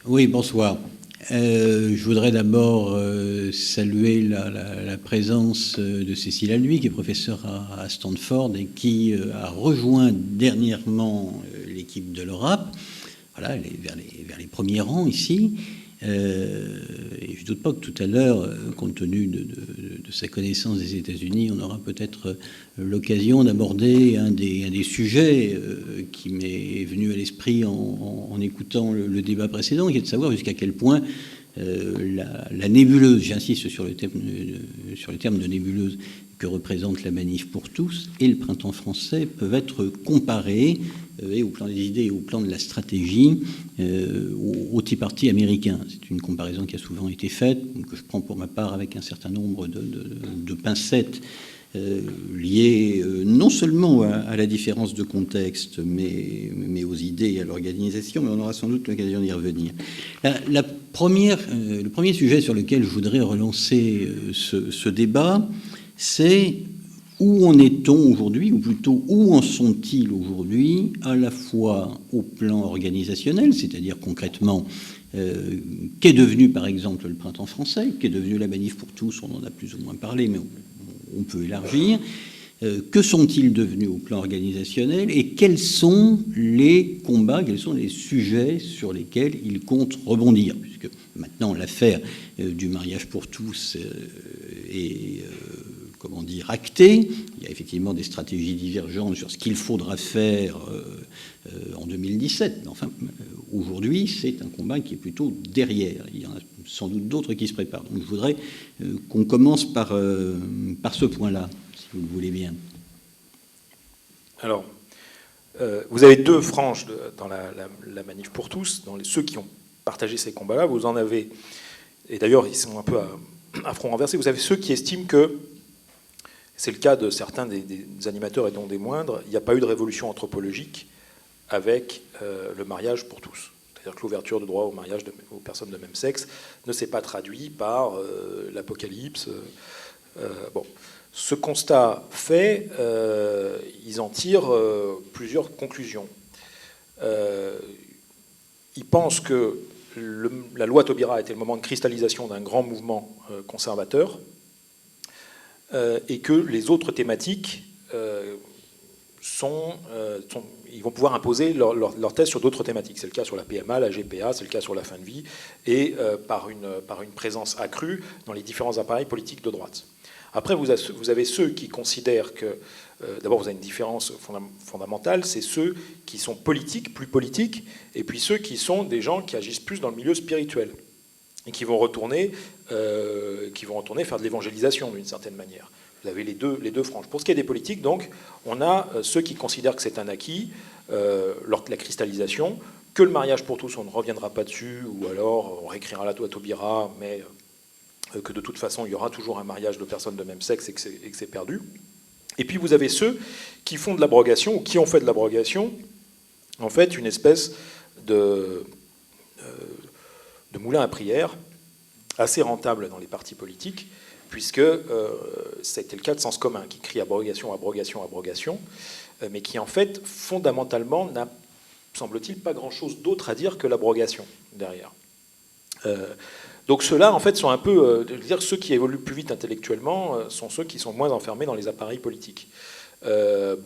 Oui, bonsoir. Je voudrais d'abord saluer la présence de Cécile Alluy, qui est professeure à Stanford et qui a rejoint dernièrement l'équipe de l'Europe. Voilà, elle est vers les premiers rangs ici. Et je ne doute pas que tout à l'heure, compte tenu de sa connaissance des États-Unis, on aura peut-être l'occasion d'aborder un des sujets qui m'est venu à l'esprit en écoutant le débat précédent, qui est de savoir jusqu'à quel point la nébuleuse, j'insiste sur le terme de nébuleuse que représente la Manif pour tous et le Printemps français peuvent être comparés et au plan des idées et au plan de la stratégie au Tea Party américain. C'est une comparaison qui a souvent été faite, que je prends pour ma part avec un certain nombre de pincettes liées non seulement à la différence de contexte, mais aux idées et à l'organisation, mais on aura sans doute l'occasion d'y revenir. Le premier sujet sur lequel je voudrais relancer ce débat, c'est où en est-on aujourd'hui, ou plutôt où en sont-ils aujourd'hui, à la fois au plan organisationnel, c'est-à-dire concrètement, qu'est devenu par exemple le Printemps français, qu'est devenu la Manif pour tous, on en a plus ou moins parlé, mais on peut élargir. Que sont-ils devenus au plan organisationnel et quels sont les combats, quels sont les sujets sur lesquels ils comptent rebondir, puisque maintenant l'affaire du mariage pour tous est actée. Il y a effectivement des stratégies divergentes sur ce qu'il faudra faire en 2017, mais enfin aujourd'hui c'est un combat qui est plutôt derrière. Il y en a sans doute d'autres qui se préparent. Donc je voudrais qu'on commence par ce point-là, si vous le voulez bien. Alors, vous avez deux franges dans la Manif pour tous, dans ceux qui ont partagé ces combats-là. Vous en avez, et d'ailleurs ils sont un peu à front renversé, vous avez ceux qui estiment que, c'est le cas de certains des animateurs et dont des moindres, il n'y a pas eu de révolution anthropologique avec le mariage pour tous. C'est-à-dire que l'ouverture de droit au mariage aux personnes de même sexe ne s'est pas traduite par l'apocalypse. Bon. Ce constat fait, ils en tirent plusieurs conclusions. Ils pensent que la loi Taubira a été le moment de cristallisation d'un grand mouvement conservateur et que les autres thématiques ils vont pouvoir imposer leur thèse sur d'autres thématiques. C'est le cas sur la PMA, la GPA, c'est le cas sur la fin de vie, et par une présence accrue dans les différents appareils politiques de droite. Après, vous avez ceux qui considèrent que, d'abord, vous avez une différence fondamentale, c'est ceux qui sont politiques, plus politiques, et puis ceux qui sont des gens qui agissent plus dans le milieu spirituel, et qui vont retourner faire de l'évangélisation d'une certaine manière. Vous avez les deux franges. Pour ce qui est des politiques, donc, on a ceux qui considèrent que c'est un acquis, la cristallisation, que le mariage pour tous, on ne reviendra pas dessus, ou alors on réécrira la loi Taubira, mais que de toute façon, il y aura toujours un mariage de personnes de même sexe et que c'est perdu. Et puis vous avez ceux qui font de l'abrogation, ou qui ont fait de l'abrogation, en fait, une espèce de moulin à prière assez rentable dans les partis politiques, puisque c'était le cas de Sens commun, qui crie abrogation, abrogation, abrogation, mais qui en fait, fondamentalement, n'a, semble-t-il, pas grand-chose d'autre à dire que l'abrogation derrière. Donc ceux-là, en fait, sont un peu... ceux qui évoluent plus vite intellectuellement sont ceux qui sont moins enfermés dans les appareils politiques.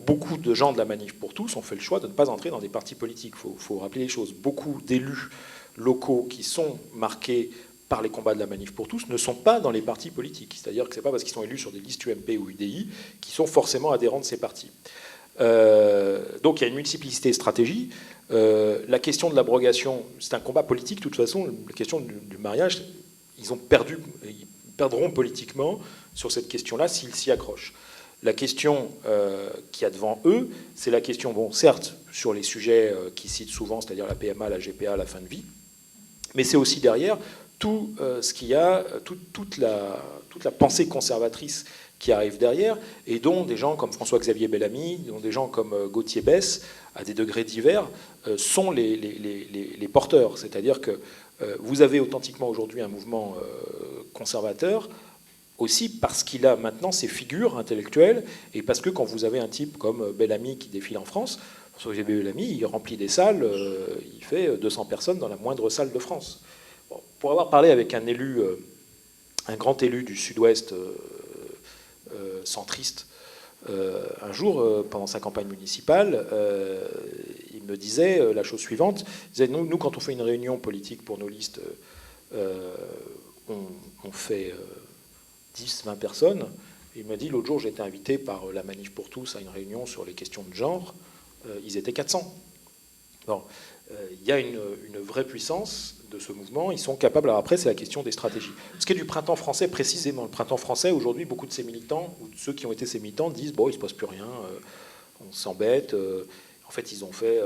Beaucoup de gens de la Manif pour tous ont fait le choix de ne pas entrer dans des partis politiques. Il faut rappeler les choses. Beaucoup d'élus locaux qui sont marqués par les combats de la Manif pour tous ne sont pas dans les partis politiques. C'est-à-dire que ce n'est pas parce qu'ils sont élus sur des listes UMP ou UDI qu'ils sont forcément adhérents de ces partis. Donc il y a une multiplicité de stratégies. La question de l'abrogation, c'est un combat politique, de toute façon. La question du mariage, ils perdront politiquement sur cette question-là s'ils s'y accrochent. La question qu'il y a devant eux, c'est la question, bon, certes, sur les sujets qu'ils citent souvent, c'est-à-dire la PMA, la GPA, la fin de vie, mais c'est aussi derrière tout ce qu'il y a, toute la pensée conservatrice qui arrive derrière, et dont des gens comme François-Xavier Bellamy, dont des gens comme Gauthier Besse, à des degrés divers, sont les porteurs. C'est-à-dire que vous avez authentiquement aujourd'hui un mouvement conservateur aussi parce qu'il a maintenant ses figures intellectuelles, et parce que quand vous avez un type comme Bellamy qui défile en France, François-Xavier Bellamy, il remplit des salles, il fait 200 personnes dans la moindre salle de France. Bon, pour avoir parlé avec un élu, un grand élu du Sud-Ouest centriste, un jour, pendant sa campagne municipale, il me disait la chose suivante. Il disait, nous, quand on fait une réunion politique pour nos listes, on fait 10, 20 personnes. Il m'a dit, l'autre jour, j'ai été invité par la Manif pour tous à une réunion sur les questions de genre. Ils étaient 400. Bon, il y a une vraie puissance de ce mouvement. Ils sont capables. Alors après, c'est la question des stratégies. Ce qui est du printemps français, précisément. Le printemps français, aujourd'hui, beaucoup de ces militants, ou de ceux qui ont été ces militants, disent, bon, il ne se passe plus rien, on s'embête. En fait, ils ont fait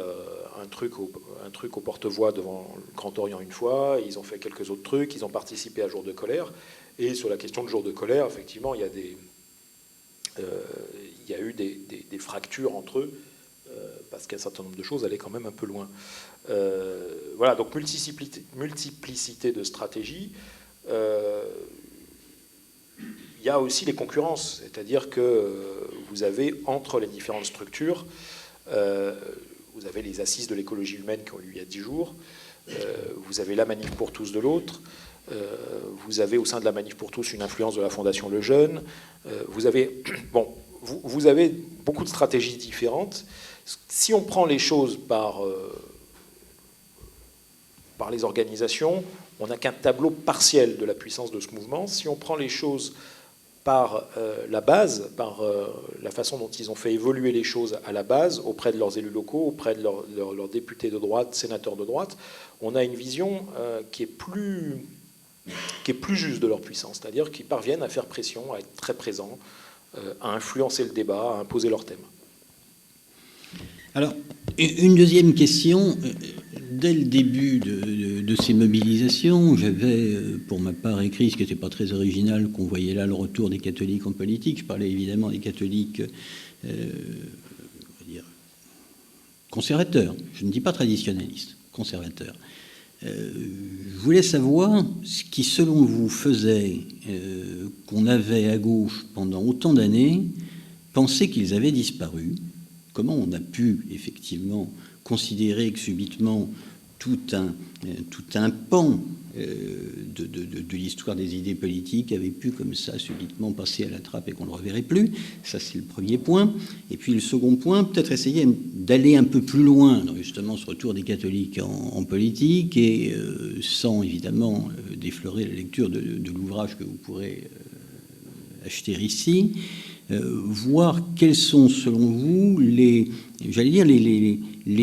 un truc au porte-voix devant le Grand Orient une fois, ils ont fait quelques autres trucs, ils ont participé à Jour de colère. Et sur la question de Jour de colère, effectivement, il y a eu des fractures entre eux, parce qu'un certain nombre de choses allaient quand même un peu loin. Voilà, donc multiplicité de stratégies. Il y a aussi les concurrences, c'est-à-dire que vous avez entre les différentes structures, vous avez les assises de l'écologie humaine qui ont lieu il y a 10 jours, vous avez la Manif pour tous de l'autre, vous avez au sein de la Manif pour tous une influence de la Fondation Le Jeune, vous avez beaucoup de stratégies différentes. Si on prend les choses par les organisations, on n'a qu'un tableau partiel de la puissance de ce mouvement. Si on prend les choses par la base, par la façon dont ils ont fait évoluer les choses à la base, auprès de leurs élus locaux, auprès de leurs députés de droite, sénateurs de droite, on a une vision qui est plus juste de leur puissance, c'est-à-dire qu'ils parviennent à faire pression, à être très présents, à influencer le débat, à imposer leur thème. Alors, une deuxième question. Dès le début de ces mobilisations, j'avais pour ma part écrit, ce qui n'était pas très original, qu'on voyait là le retour des catholiques en politique. Je parlais évidemment des catholiques on va dire, conservateurs. Je ne dis pas traditionnalistes, conservateurs. Je voulais savoir ce qui, selon vous, faisait qu'on avait à gauche pendant autant d'années pensé qu'ils avaient disparu. Comment on a pu effectivement considérer que subitement tout un pan de l'histoire des idées politiques avait pu comme ça subitement passer à la trappe et qu'on ne le reverrait plus. Ça, c'est le premier point. Et puis le second point, peut-être essayer d'aller un peu plus loin dans justement ce retour des catholiques en politique, et sans évidemment déflorer la lecture de l'ouvrage que vous pourrez acheter ici, voir quelles sont selon vous les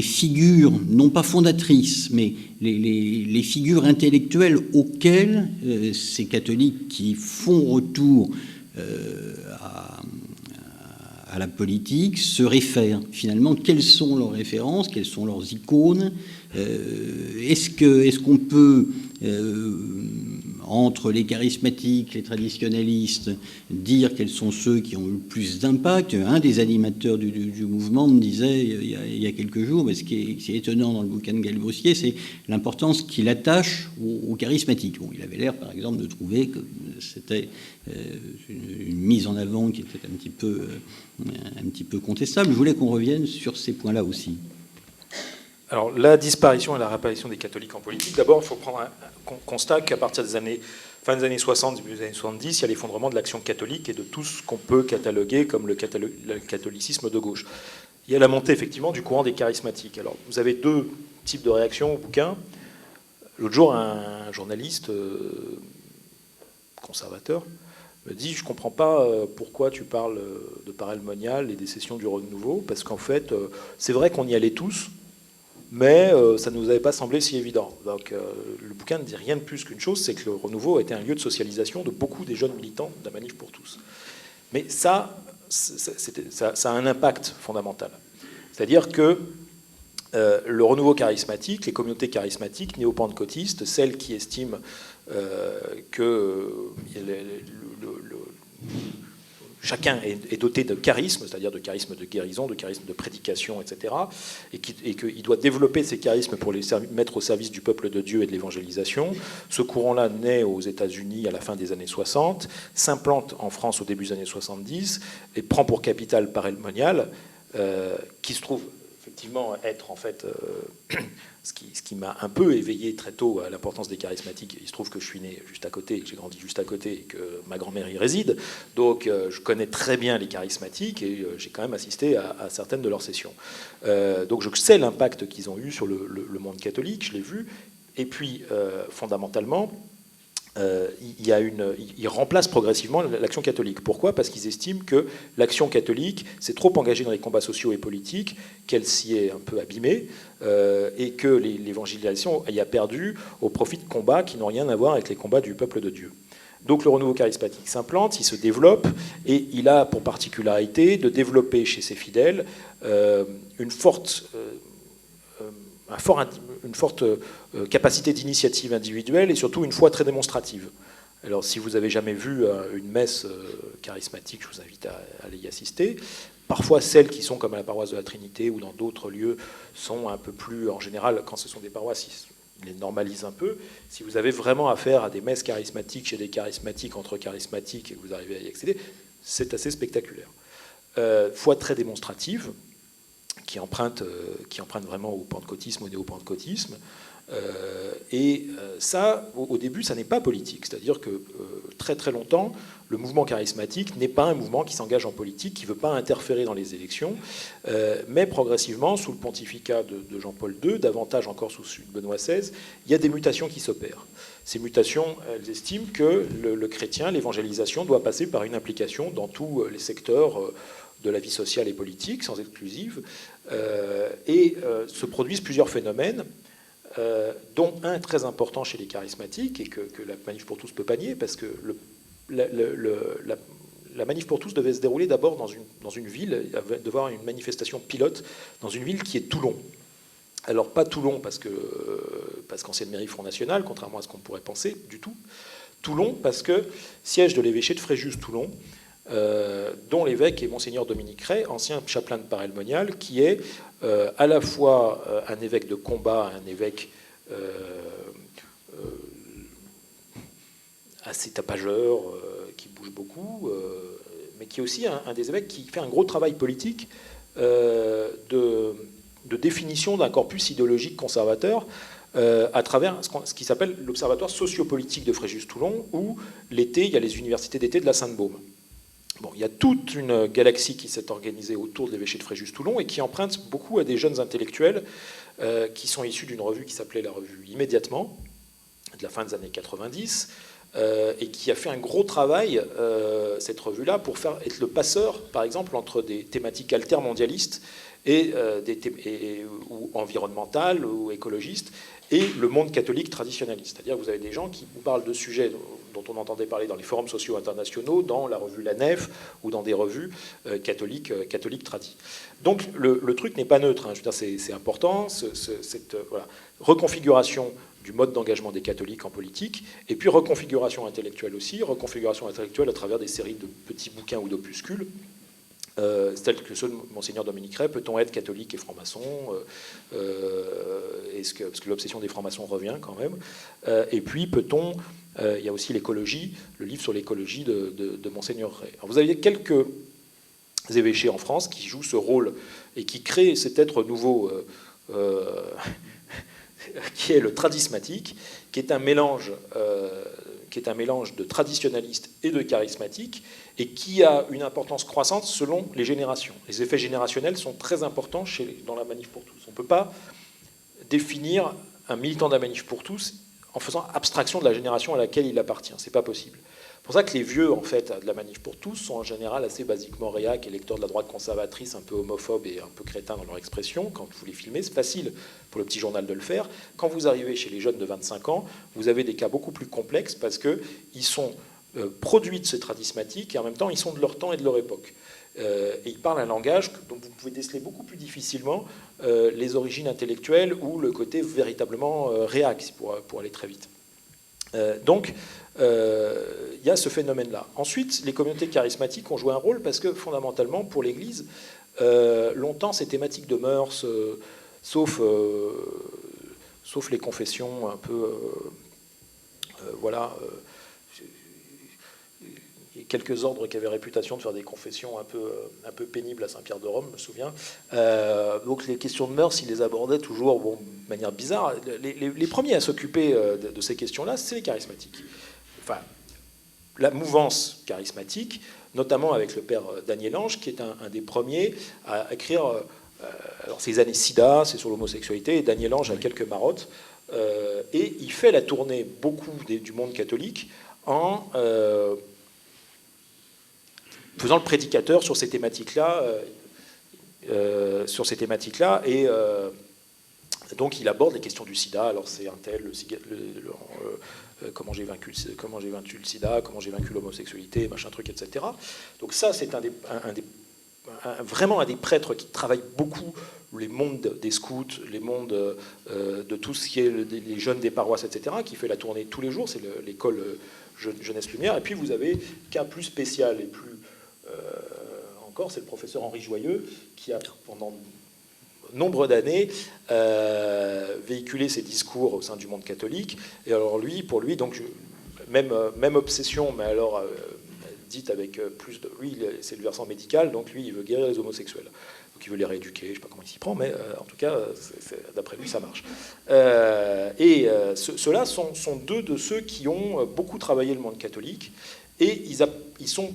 figures, non pas fondatrices, mais les figures intellectuelles auxquelles ces catholiques qui font retour à la politique se réfèrent. Finalement, quelles sont leurs références, quelles sont leurs icônes, est-ce qu'on peut, entre les charismatiques, les traditionnalistes, dire quels sont ceux qui ont eu le plus d'impact? Un des animateurs du mouvement me disait il y a quelques jours, mais ce qui est étonnant dans le bouquin de Galbroussier, c'est l'importance qu'il attache aux charismatiques. Bon, il avait l'air, par exemple, de trouver que c'était une mise en avant qui était un petit peu contestable. Je voulais qu'on revienne sur ces points-là aussi. Alors, la disparition et la réapparition des catholiques en politique, d'abord, il faut prendre un constat qu'à partir des fin des années 60, début des années 70, il y a l'effondrement de l'action catholique et de tout ce qu'on peut cataloguer comme le catholicisme de gauche. Il y a la montée, effectivement, du courant des charismatiques. Alors, vous avez deux types de réactions au bouquin. L'autre jour, un journaliste conservateur me dit « Je ne comprends pas pourquoi tu parles de parallèle monial et des sessions du renouveau, parce qu'en fait, c'est vrai qu'on y allait tous, mais ça ne nous avait pas semblé si évident. » Donc le bouquin ne dit rien de plus qu'une chose, c'est que le renouveau a été un lieu de socialisation de beaucoup des jeunes militants de la Manif pour tous. Mais ça a un impact fondamental. C'est-à-dire que le renouveau charismatique, les communautés charismatiques, néo-pentecôtistes, celles qui estiment que chacun est doté de charisme, c'est-à-dire de charisme de guérison, de charisme de prédication, etc. Et qu'il doit développer ces charismes pour les mettre au service du peuple de Dieu et de l'évangélisation. Ce courant-là naît aux États-Unis à la fin des années 60, s'implante en France au début des années 70 et prend pour capitale Paray-le-Monial, qui se trouve effectivement être en fait ce qui m'a un peu éveillé très tôt à l'importance des charismatiques. Il se trouve que je suis né juste à côté, que j'ai grandi juste à côté et que ma grand-mère y réside. Donc je connais très bien les charismatiques et j'ai quand même assisté à certaines de leurs sessions. Donc je sais l'impact qu'ils ont eu sur le monde catholique, je l'ai vu. Et puis fondamentalement, ils remplacent progressivement l'action catholique. Pourquoi ? Parce qu'ils estiment que l'action catholique s'est trop engagée dans les combats sociaux et politiques, qu'elle s'y est un peu abîmée, et que l'évangélisation y a perdu au profit de combats qui n'ont rien à voir avec les combats du peuple de Dieu. Donc le renouveau charismatique s'implante, il se développe, et il a pour particularité de développer chez ses fidèles une forte capacité d'initiative individuelle et surtout une foi très démonstrative. Alors si vous n'avez jamais vu une messe charismatique, je vous invite à aller y assister. Parfois celles qui sont comme à la paroisse de la Trinité ou dans d'autres lieux sont un peu plus, en général, quand ce sont des paroisses, ils les normalisent un peu. Si vous avez vraiment affaire à des messes charismatiques chez des charismatiques, entre charismatiques, et que vous arrivez à y accéder, c'est assez spectaculaire. Foi très démonstrative, qui emprunte vraiment au pentecôtisme, au néo-pentecôtisme. Ça, au début, ça n'est pas politique. C'est-à-dire que très très longtemps, le mouvement charismatique n'est pas un mouvement qui s'engage en politique, qui ne veut pas interférer dans les élections, mais progressivement, sous le pontificat de Jean-Paul II, davantage encore sous celui de Benoît XVI, il y a des mutations qui s'opèrent. Ces mutations, elles estiment que le chrétien, l'évangélisation, doit passer par une implication dans tous les secteurs de la vie sociale et politique, sans exclusive, se produisent plusieurs phénomènes, dont un très important chez les charismatiques, et que la Manif pour tous peut pas nier, parce que la Manif pour tous devait se dérouler d'abord dans une ville, il devait y avoir une manifestation pilote dans une ville qui est Toulon. Alors pas Toulon parce qu'ancienne mairie Front National, contrairement à ce qu'on pourrait penser du tout. Toulon parce que siège de l'évêché de Fréjus-Toulon, dont l'évêque est Monseigneur Dominique Ray, ancien chapelain de Paray-le-Monial, qui est à la fois un évêque de combat, un évêque assez tapageur, qui bouge beaucoup, mais qui est aussi un des évêques qui fait un gros travail politique de définition d'un corpus idéologique conservateur à travers ce qui s'appelle l'Observatoire sociopolitique de Fréjus-Toulon, où l'été, il y a les universités d'été de la Sainte-Baume. Bon, il y a toute une galaxie qui s'est organisée autour de l'évêché de Fréjus-Toulon et qui emprunte beaucoup à des jeunes intellectuels qui sont issus d'une revue qui s'appelait la revue Immédiatement, de la fin des années 90, et qui a fait un gros travail, cette revue-là, pour être le passeur, par exemple, entre des thématiques altermondialistes ou environnementales ou écologistes, et le monde catholique traditionnaliste. C'est-à-dire que vous avez des gens qui vous parlent de sujets dont on entendait parler dans les forums sociaux internationaux, dans la revue La Nef ou dans des revues catholiques tradies. Donc le truc n'est pas neutre, hein. Je veux dire, c'est important, cette reconfiguration du mode d'engagement des catholiques en politique, et puis reconfiguration intellectuelle aussi, reconfiguration intellectuelle à travers des séries de petits bouquins ou d'opuscules, tels que ceux de Monseigneur Dominique Ray. Peut-on être catholique et franc-maçon, parce que l'obsession des francs-maçons revient quand même. Et puis peut-on... il y a aussi l'écologie, le livre sur l'écologie de Monseigneur Ray. Alors vous avez quelques évêchés en France qui jouent ce rôle et qui créent cet être nouveau qui est le tradismatique, qui est un mélange de traditionnaliste et de charismatique, et qui a une importance croissante selon les générations. Les effets générationnels sont très importants dans la Manif pour tous. On ne peut pas définir un militant de la Manif pour tous en faisant abstraction de la génération à laquelle il appartient. C'est pas possible. C'est pour ça que les vieux, en fait, de la Manif pour tous sont en général assez basiquement réac, électeurs de la droite conservatrice, un peu homophobes et un peu crétins dans leur expression. Quand vous les filmez, c'est facile pour le petit journal de le faire. Quand vous arrivez chez les jeunes de 25 ans, vous avez des cas beaucoup plus complexes parce qu'ils sont produits de ce tradismatique et en même temps, ils sont de leur temps et de leur époque. Et ils parlent un langage dont vous pouvez déceler beaucoup plus difficilement les origines intellectuelles ou le côté véritablement réac, pour aller très vite. Donc, il y a ce phénomène-là. Ensuite, les communautés charismatiques ont joué un rôle parce que, fondamentalement, pour l'Église, longtemps, ces thématiques de mœurs, sauf les confessions un peu... voilà... quelques ordres qui avaient réputation de faire des confessions un peu pénibles à Saint-Pierre de Rome, je me souviens. Donc les questions de mœurs, ils les abordaient toujours de manière bizarre. Les premiers à s'occuper de ces questions-là, c'est les charismatiques. Enfin, la mouvance charismatique, notamment avec le père Daniel Ange, qui est un des premiers à écrire... alors c'est les années SIDA, c'est sur l'homosexualité, et Daniel Ange a quelques marottes. Et il fait la tournée beaucoup du monde catholique en... faisant le prédicateur sur ces thématiques-là, et donc il aborde les questions du sida. Alors c'est un tel, comment j'ai vaincu le sida, comment j'ai vaincu l'homosexualité, machin truc, etc. Donc ça, c'est vraiment un des prêtres qui travaille beaucoup les mondes des scouts, les mondes de tout ce qui est les jeunes des paroisses, etc., qui fait la tournée tous les jours. C'est l'école Jeunesse Lumière. Et puis vous avez qu'un plus spécial et plus encore, c'est le professeur Henri Joyeux qui a pendant nombre d'années véhiculé ses discours au sein du monde catholique. Et alors pour lui, donc même obsession, mais alors dite avec plus de... Lui, c'est le versant médical, donc lui, il veut guérir les homosexuels. Donc il veut les rééduquer, je ne sais pas comment il s'y prend, mais en tout cas, d'après lui, ça marche. Ceux-là sont deux de ceux qui ont beaucoup travaillé le monde catholique, et ils sont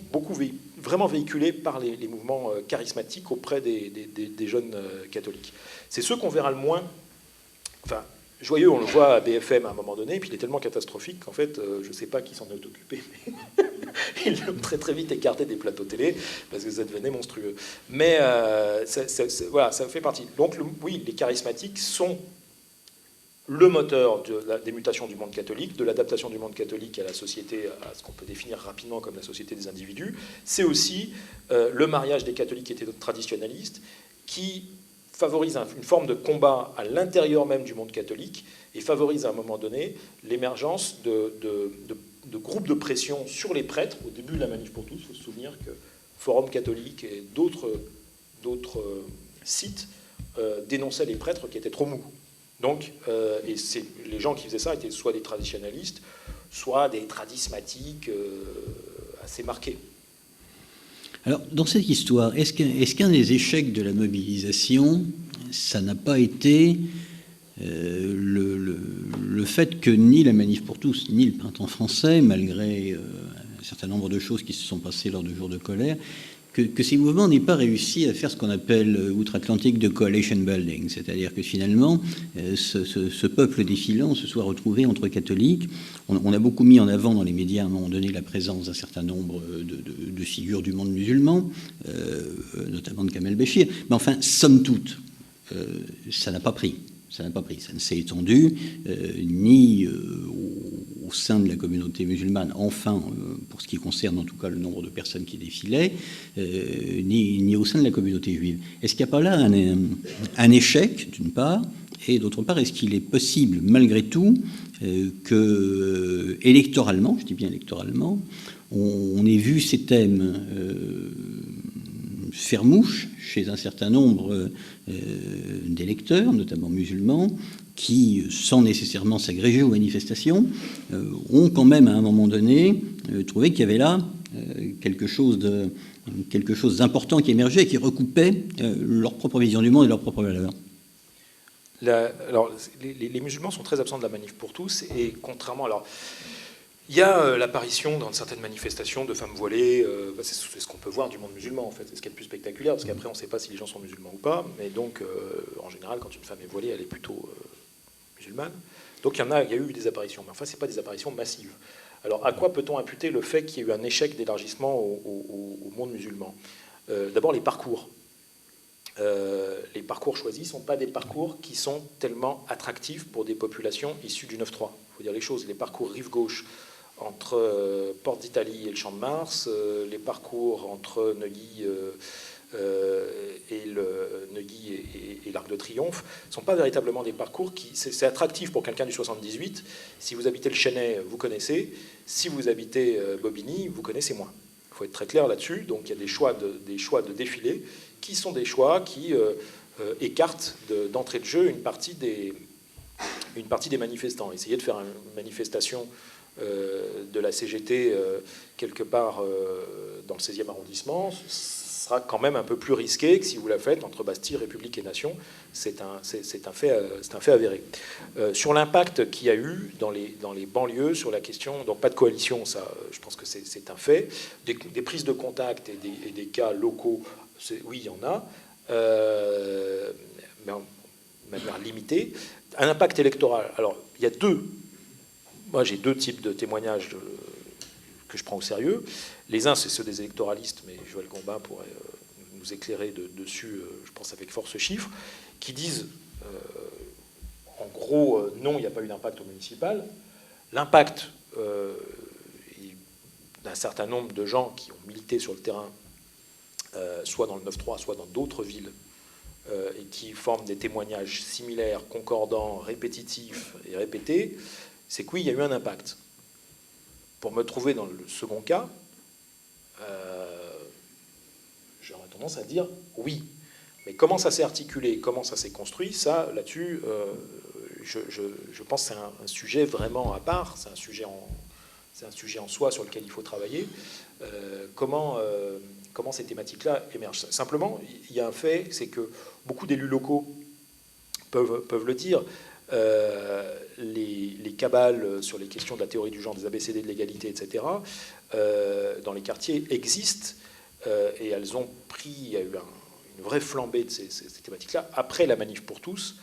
vraiment véhiculés par les mouvements charismatiques auprès des jeunes catholiques. C'est ceux qu'on verra le moins. Enfin, Joyeux, on le voit à BFM à un moment donné, puis il est tellement catastrophique qu'en fait, je ne sais pas qui s'en est occupé, mais ils l'ont très très vite écarté des plateaux télé, parce que ça devenait monstrueux. Mais voilà, ça fait partie. Donc oui, les charismatiques sont le moteur des mutations du monde catholique, de l'adaptation du monde catholique à la société, à ce qu'on peut définir rapidement comme la société des individus. C'est aussi le mariage des catholiques qui étaient traditionnalistes, qui favorise une forme de combat à l'intérieur même du monde catholique et favorise à un moment donné l'émergence de groupes de pression sur les prêtres. Au début de la Manif pour tous, il faut se souvenir que Forum catholique et d'autres sites dénonçaient les prêtres qui étaient trop mous. Donc, les gens qui faisaient ça étaient soit des traditionalistes, soit des tradismatiques assez marqués. Alors, dans cette histoire, est-ce qu'un des échecs de la mobilisation, ça n'a pas été le fait que ni la Manif pour tous, ni le Printemps français, malgré un certain nombre de choses qui se sont passées lors de jours de colère, que ces mouvements n'aient pas réussi à faire ce qu'on appelle outre-Atlantique de coalition building, c'est-à-dire que finalement, ce peuple défilant se soit retrouvé entre catholiques. On a beaucoup mis en avant dans les médias à un moment donné la présence d'un certain nombre de figures du monde musulman, notamment de Kamel Béchir, mais enfin, somme toute, ça n'a pas pris. Ça ne s'est étendu ni au sein de la communauté musulmane, enfin, pour ce qui concerne en tout cas le nombre de personnes qui défilaient, ni au sein de la communauté juive. Est-ce qu'il n'y a pas là un échec, d'une part, et d'autre part, est-ce qu'il est possible, malgré tout, que électoralement, je dis bien électoralement, on ait vu ces thèmes faire mouche chez un certain nombre d'électeurs, notamment musulmans, qui, sans nécessairement s'agréger aux manifestations, ont quand même, à un moment donné, trouvé qu'il y avait là quelque chose d'important qui émergeait et qui recoupait leur propre vision du monde et leur propre valeur. Alors, les musulmans sont très absents de la manif pour tous, et contrairement... Alors, il y a l'apparition dans certaines manifestations de femmes voilées, c'est ce qu'on peut voir du monde musulman en fait, c'est ce qui est le plus spectaculaire, parce qu'après on ne sait pas si les gens sont musulmans ou pas, mais donc en général quand une femme est voilée elle est plutôt musulmane. Donc il y a eu des apparitions, mais enfin c'est pas des apparitions massives. Alors à quoi peut-on imputer le fait qu'il y ait eu un échec d'élargissement au monde musulman ? D'abord les parcours. Les parcours choisis ne sont pas des parcours qui sont tellement attractifs pour des populations issues du 9-3. Il faut dire les choses, les parcours rive gauche entre Porte d'Italie et le Champ de Mars, les parcours entre Neuilly, et le Neuilly et l'Arc de Triomphe ne sont pas véritablement des parcours qui... C'est attractif pour quelqu'un du 78. Si vous habitez le Chesnay, vous connaissez. Si vous habitez Bobigny, vous connaissez moins. Il faut être très clair là-dessus. Donc il y a des choix de défilés qui sont des choix qui écartent d'entrée de jeu une partie des manifestants. Essayer de faire une manifestation de la CGT quelque part dans le 16e arrondissement sera quand même un peu plus risqué que si vous la faites entre Bastille, République et Nation. C'est un fait avéré. Sur l'impact qu'il y a eu dans les banlieues sur la question, donc pas de coalition, ça, je pense que c'est un fait. Des prises de contact et des cas locaux, oui, il y en a, mais de manière limitée. Un impact électoral. Alors, il y a moi j'ai deux types de témoignages que je prends au sérieux. Les uns, c'est ceux des électoralistes, mais Joël Gombin pourrait nous éclairer dessus, je pense avec force chiffres, qui disent, en gros, non, il n'y a pas eu d'impact au municipal. L'impact d'un certain nombre de gens qui ont milité sur le terrain, soit dans le 9-3, soit dans d'autres villes, et qui forment des témoignages similaires, concordants, répétitifs et répétés, c'est que oui, il y a eu un impact. Pour me trouver dans le second cas, j'aurais tendance à dire oui. Mais comment ça s'est articulé, comment ça s'est construit, ça, là-dessus, je pense que c'est un sujet vraiment à part, c'est un sujet en soi sur lequel il faut travailler. Comment ces thématiques-là émergent. Simplement, il y a un fait, c'est que beaucoup d'élus locaux peuvent le dire. Les cabales sur les questions de la théorie du genre, des ABCD, de l'égalité, etc., dans les quartiers existent et elles ont pris, il y a eu une vraie flambée de ces thématiques-là après la manif pour tous.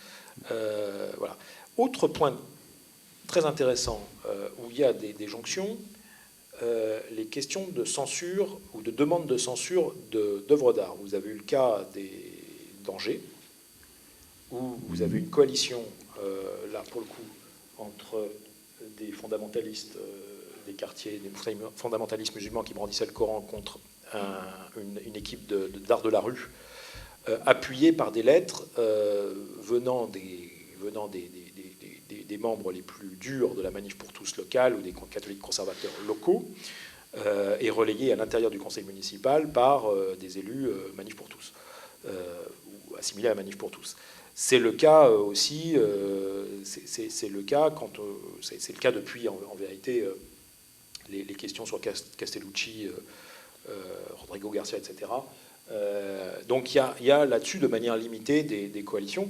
Voilà. Autre point très intéressant où il y a des jonctions, les questions de censure ou de demande de censure d'œuvres d'art. Vous avez eu le cas d'Angers, où vous avez une coalition, là pour le coup, entre des fondamentalistes des quartiers, des fondamentalistes musulmans qui brandissaient le Coran contre une équipe d'art de la rue, appuyée par des lettres venant des membres les plus durs de la manif pour tous locale ou des catholiques conservateurs locaux, et relayées à l'intérieur du conseil municipal par des élus manif pour tous, ou assimilés à manif pour tous. C'est le cas aussi, c'est le cas c'est le cas depuis en vérité les questions sur Castellucci, Rodrigo Garcia, etc. Donc il y a là-dessus de manière limitée des coalitions.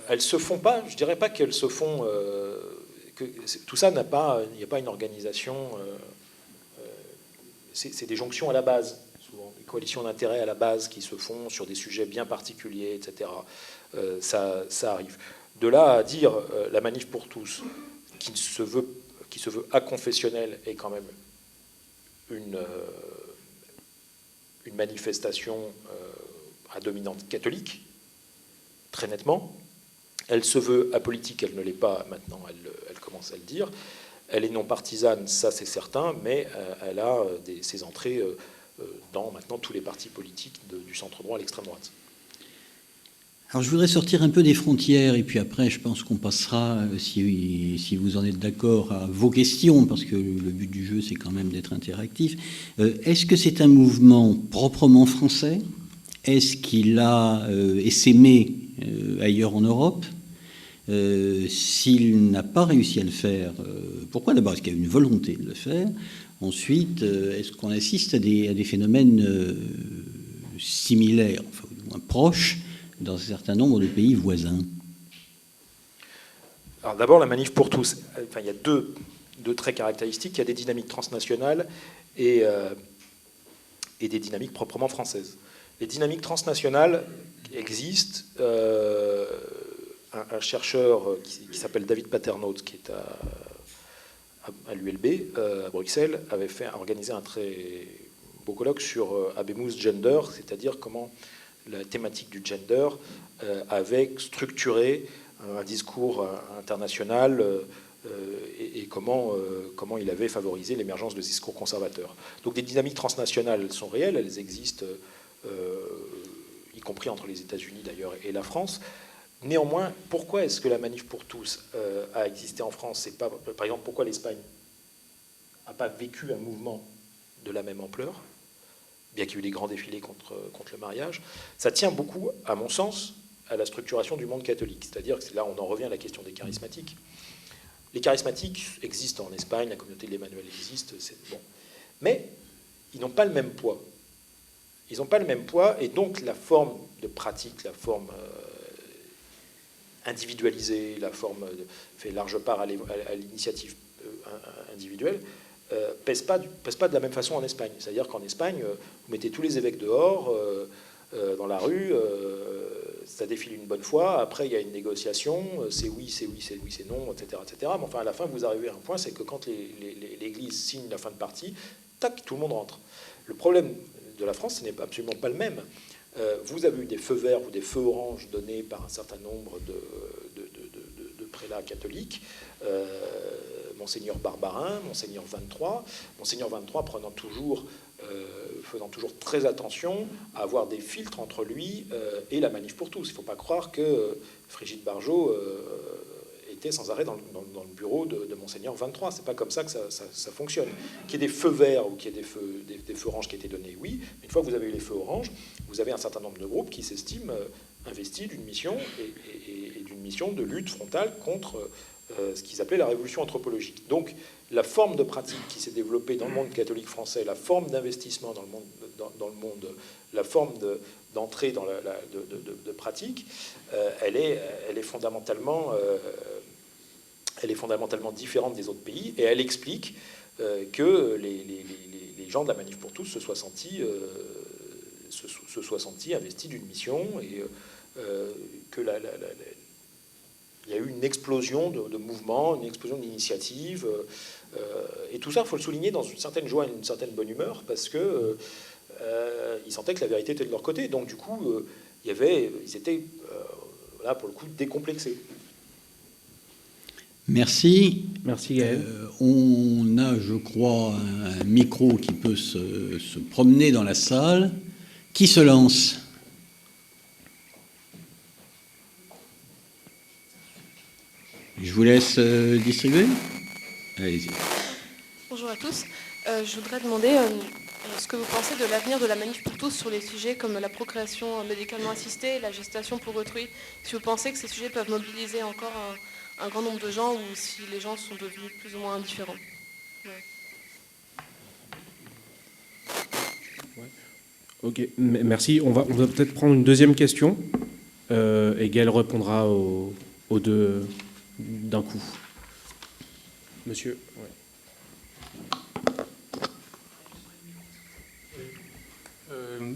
Elles se font pas, je dirais pas qu'elles se font, tout ça il n'y a pas une organisation, c'est des jonctions à la base, souvent, des coalitions d'intérêts à la base qui se font sur des sujets bien particuliers, etc. Ça arrive. De là à dire la manif pour tous, qui se veut aconfessionnelle, est quand même une manifestation à dominante catholique, très nettement. Elle se veut apolitique, elle ne l'est pas maintenant, elle commence à le dire. Elle est non partisane, ça c'est certain, mais elle a ses entrées dans maintenant tous les partis politiques du centre droit à l'extrême droite. Alors je voudrais sortir un peu des frontières et puis après je pense qu'on passera, si vous en êtes d'accord, à vos questions, parce que le but du jeu c'est quand même d'être interactif. Est-ce que c'est un mouvement proprement français? Est-ce qu'il a essaimé ailleurs en Europe? S'il n'a pas réussi à le faire, pourquoi? D'abord, est-ce qu'il y a une volonté de le faire? Ensuite, est-ce qu'on assiste à des phénomènes similaires, enfin, du moins proches, dans un certain nombre de pays voisins? Alors d'abord, la manif pour tous. Enfin, il y a deux traits caractéristiques. Il y a des dynamiques transnationales et des dynamiques proprement françaises. Les dynamiques transnationales existent. Un chercheur qui s'appelle David Paternotte, qui est à l'ULB, à Bruxelles, avait organisé un très beau colloque sur Habemus Gender, c'est-à-dire comment la thématique du gender avait structuré un discours international et comment il avait favorisé l'émergence de discours conservateurs. Donc des dynamiques transnationales sont réelles, elles existent y compris entre les États-Unis d'ailleurs et la France. Néanmoins, pourquoi est-ce que la Manif pour tous a existé en France? C'est pas, par exemple, pourquoi l'Espagne n'a pas vécu un mouvement de la même ampleur, bien qu'il y ait eu des grands défilés contre le mariage? Ça tient beaucoup, à mon sens, à la structuration du monde catholique. C'est-à-dire que là, on en revient à la question des charismatiques. Les charismatiques existent en Espagne, la communauté de l'Emmanuel existe, c'est bon. Mais ils n'ont pas le même poids. Ils n'ont pas le même poids, et donc la forme de pratique, la forme individualisée, la forme fait large part à l'initiative individuelle, pèse pas de la même façon en Espagne. C'est-à-dire qu'en Espagne, vous mettez tous les évêques dehors, dans la rue, ça défile une bonne fois, après il y a une négociation, c'est oui, c'est oui, c'est oui, c'est non, etc., etc. Mais enfin, à la fin, vous arrivez à un point, c'est que quand l'Église signe la fin de partie, tac, tout le monde rentre. Le problème de la France, ce n'est absolument pas le même. Vous avez eu des feux verts ou des feux oranges donnés par un certain nombre de prélats catholiques, Monseigneur Barbarin, Monseigneur 23, Monseigneur 23 faisant toujours très attention à avoir des filtres entre lui et la Manif pour tous. Il ne faut pas croire que Frigide Barjot était sans arrêt dans le bureau de Monseigneur 23. C'est pas comme ça que ça fonctionne. Qu'il y ait des feux verts ou qu'il y ait des feux oranges qui étaient donnés, oui. Mais une fois que vous avez eu les feux oranges, vous avez un certain nombre de groupes qui s'estiment investis d'une mission et d'une mission de lutte frontale contre ce qu'ils appelaient la révolution anthropologique. Donc la forme de pratique qui s'est développée dans le monde catholique français, la forme d'investissement dans le monde, la forme d'entrée dans de pratique, elle est fondamentalement différente des autres pays, et elle explique que les gens de la Manif pour tous se soient sentis investis d'une mission, et que il y a eu une explosion de mouvements, une explosion d'initiatives, et tout ça, il faut le souligner, dans une certaine joie et une certaine bonne humeur, parce que ils sentaient que la vérité était de leur côté. Donc du coup, ils étaient là pour le coup décomplexés. Merci. Merci Gaël. On a, je crois, un micro qui peut se promener dans la salle. Qui se lance ? Je vous laisse distribuer. Allez-y. Bonjour à tous. Je voudrais demander ce que vous pensez de l'avenir de la Manif pour tous sur les sujets comme la procréation médicalement assistée, la gestation pour autrui. Si vous pensez que ces sujets peuvent mobiliser encore un grand nombre de gens, ou si les gens sont devenus plus ou moins indifférents. Ouais. Ok, merci. On va peut-être prendre une deuxième question et Gaël répondra aux deux d'un coup. Monsieur. Ouais.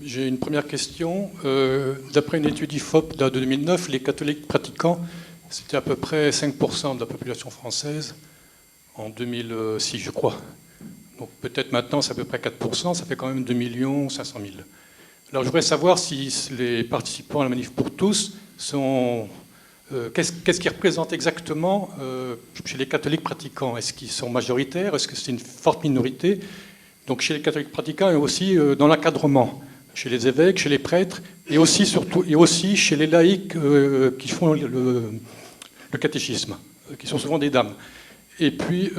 J'ai une première question. D'après une étude IFOP de 2009, les catholiques pratiquants, c'était à peu près 5% de la population française en 2006, je crois. Donc peut-être maintenant, c'est à peu près 4%, ça fait quand même 2 500 000. Alors je voudrais savoir si les participants à la Manif pour tous sont... qu'est-ce qu'ils représentent exactement chez les catholiques pratiquants? Est-ce qu'ils sont majoritaires? Est-ce que c'est une forte minorité? Donc chez les catholiques pratiquants et aussi dans l'encadrement, chez les évêques, chez les prêtres, et aussi surtout et aussi chez les laïcs qui font le catéchisme, qui sont souvent des dames. Et puis,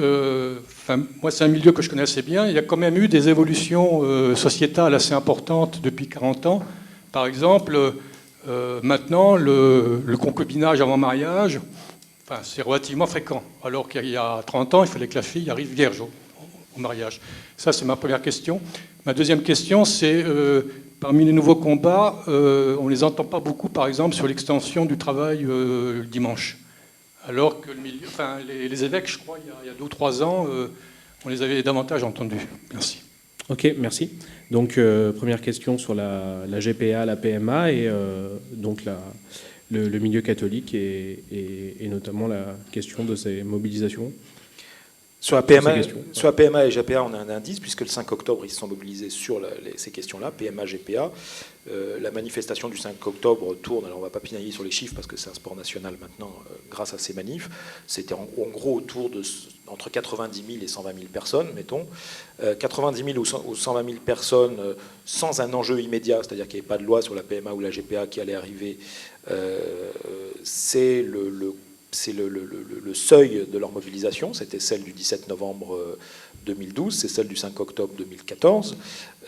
moi c'est un milieu que je connais assez bien. Il y a quand même eu des évolutions sociétales assez importantes depuis 40 ans. Par exemple, maintenant le concubinage avant mariage, c'est relativement fréquent. Alors qu'il y a 30 ans, il fallait que la fille arrive vierge au mariage. Ça, c'est ma première question. Ma deuxième question, c'est parmi les nouveaux combats, on ne les entend pas beaucoup, par exemple, sur l'extension du travail le dimanche. Alors que les évêques, je crois, il y a 2 ou 3 ans, on les avait davantage entendus. Merci. Ok, merci. Donc, première question sur la GPA, la PMA, et donc le milieu catholique, et notamment la question de ces mobilisations. Sur la PMA et GPA, on a un indice, puisque le 5 octobre, ils se sont mobilisés sur ces questions-là, PMA, GPA. La manifestation du 5 octobre tourne, alors on ne va pas pinailler sur les chiffres, parce que c'est un sport national maintenant, grâce à ces manifs. C'était en gros autour de entre 90 000 et 120 000 personnes, mettons. 90 000 ou 120 000 personnes sans un enjeu immédiat, c'est-à-dire qu'il n'y avait pas de loi sur la PMA ou la GPA qui allait arriver, c'est le seuil de leur mobilisation. C'était celle du 17 novembre 2012, c'est celle du 5 octobre 2014.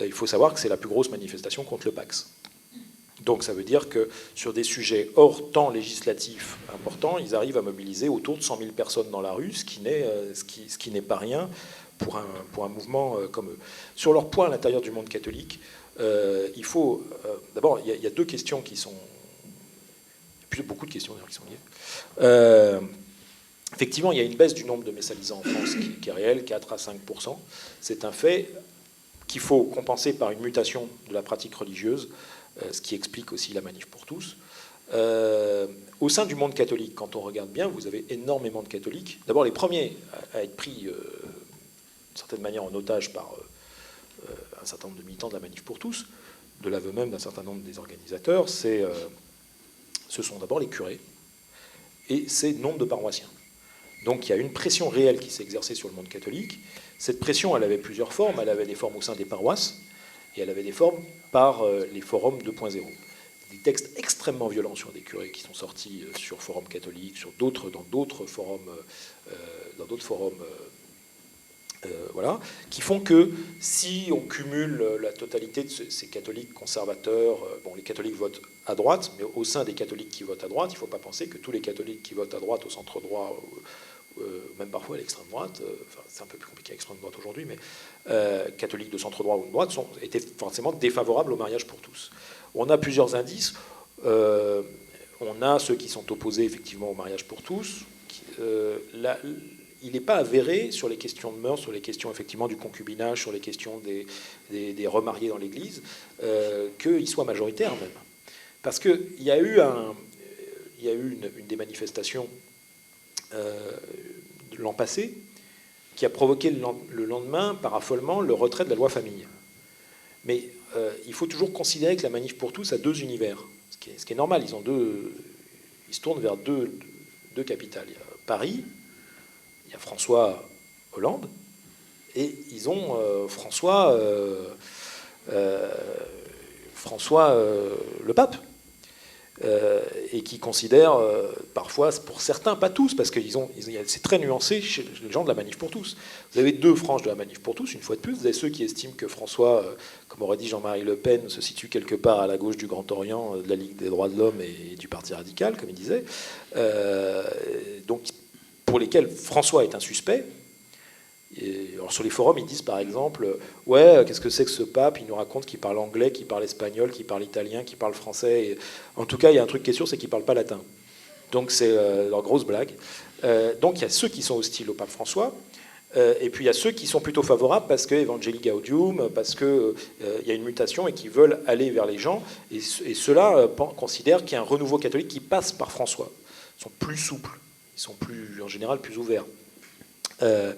Il faut savoir que c'est la plus grosse manifestation contre le Pacs. Donc ça veut dire que sur des sujets hors temps législatif importants, ils arrivent à mobiliser autour de 100 000 personnes dans la rue, ce qui n'est pas rien pour un mouvement comme eux. Sur leur poids à l'intérieur du monde catholique, il faut... D'abord, il y a deux questions qui sont... Puis beaucoup de questions d'ailleurs qui sont liées. Effectivement, il y a une baisse du nombre de messalisants en France qui est réelle, 4 à 5%. C'est un fait qu'il faut compenser par une mutation de la pratique religieuse, ce qui explique aussi la manif pour tous. Au sein du monde catholique, quand on regarde bien, vous avez énormément de catholiques. D'abord, les premiers à être pris, d'une certaine manière, en otage par un certain nombre de militants de la manif pour tous, de l'aveu même d'un certain nombre des organisateurs, ce sont d'abord les curés et c'est nombre de paroissiens. Donc il y a une pression réelle qui s'est exercée sur le monde catholique. Cette pression, elle avait plusieurs formes. Elle avait des formes au sein des paroisses et elle avait des formes par les forums 2.0. Des textes extrêmement violents sur des curés qui sont sortis sur Forum catholique, dans d'autres forums, voilà, qui font que si on cumule la totalité de ces catholiques conservateurs, bon, les catholiques votent à droite, mais au sein des catholiques qui votent à droite, il ne faut pas penser que tous les catholiques qui votent à droite, au centre droit, même parfois à l'extrême droite, enfin, c'est un peu plus compliqué à l'extrême droite aujourd'hui, mais catholiques de centre droit ou de droite étaient forcément défavorables au mariage pour tous. On a plusieurs indices. On a ceux qui sont opposés effectivement au mariage pour tous. Il n'est pas avéré sur les questions de mœurs, sur les questions effectivement du concubinage, sur les questions des remariés dans l'Église, qu'ils soient majoritaires même. Parce qu'il y a eu une des manifestations de l'an passé qui a provoqué le lendemain, par affolement, le retrait de la loi famille. Mais il faut toujours considérer que la manif pour tous a deux univers, ce qui est normal. Ils se tournent vers deux capitales. Il y a Paris, il y a François Hollande, et ils ont François le pape, et qui considèrent parfois, pour certains, pas tous, parce que c'est très nuancé chez les gens de la manif pour tous. Vous avez deux franges de la manif pour tous, une fois de plus. Vous avez ceux qui estiment que François, comme aurait dit Jean-Marie Le Pen, se situe quelque part à la gauche du Grand Orient, de la Ligue des droits de l'homme et du Parti radical, comme il disait. Donc, pour lesquels François est un suspect. Alors sur les forums, ils disent par exemple, ouais, qu'est-ce que c'est que ce pape? Il nous raconte qu'il parle anglais, qu'il parle espagnol, qu'il parle italien, qu'il parle français. Et en tout cas, il y a un truc qui est sûr, c'est qu'il ne parle pas latin. Donc c'est leur grosse blague. Donc il y a ceux qui sont hostiles au pape François, et puis il y a ceux qui sont plutôt favorables parce que Evangelii Gaudium, parce qu'il y a une mutation et qui veulent aller vers les gens. Et ceux-là considèrent qu'il y a un renouveau catholique qui passe par François. Ils sont plus souples, ils sont en général plus ouverts. Ce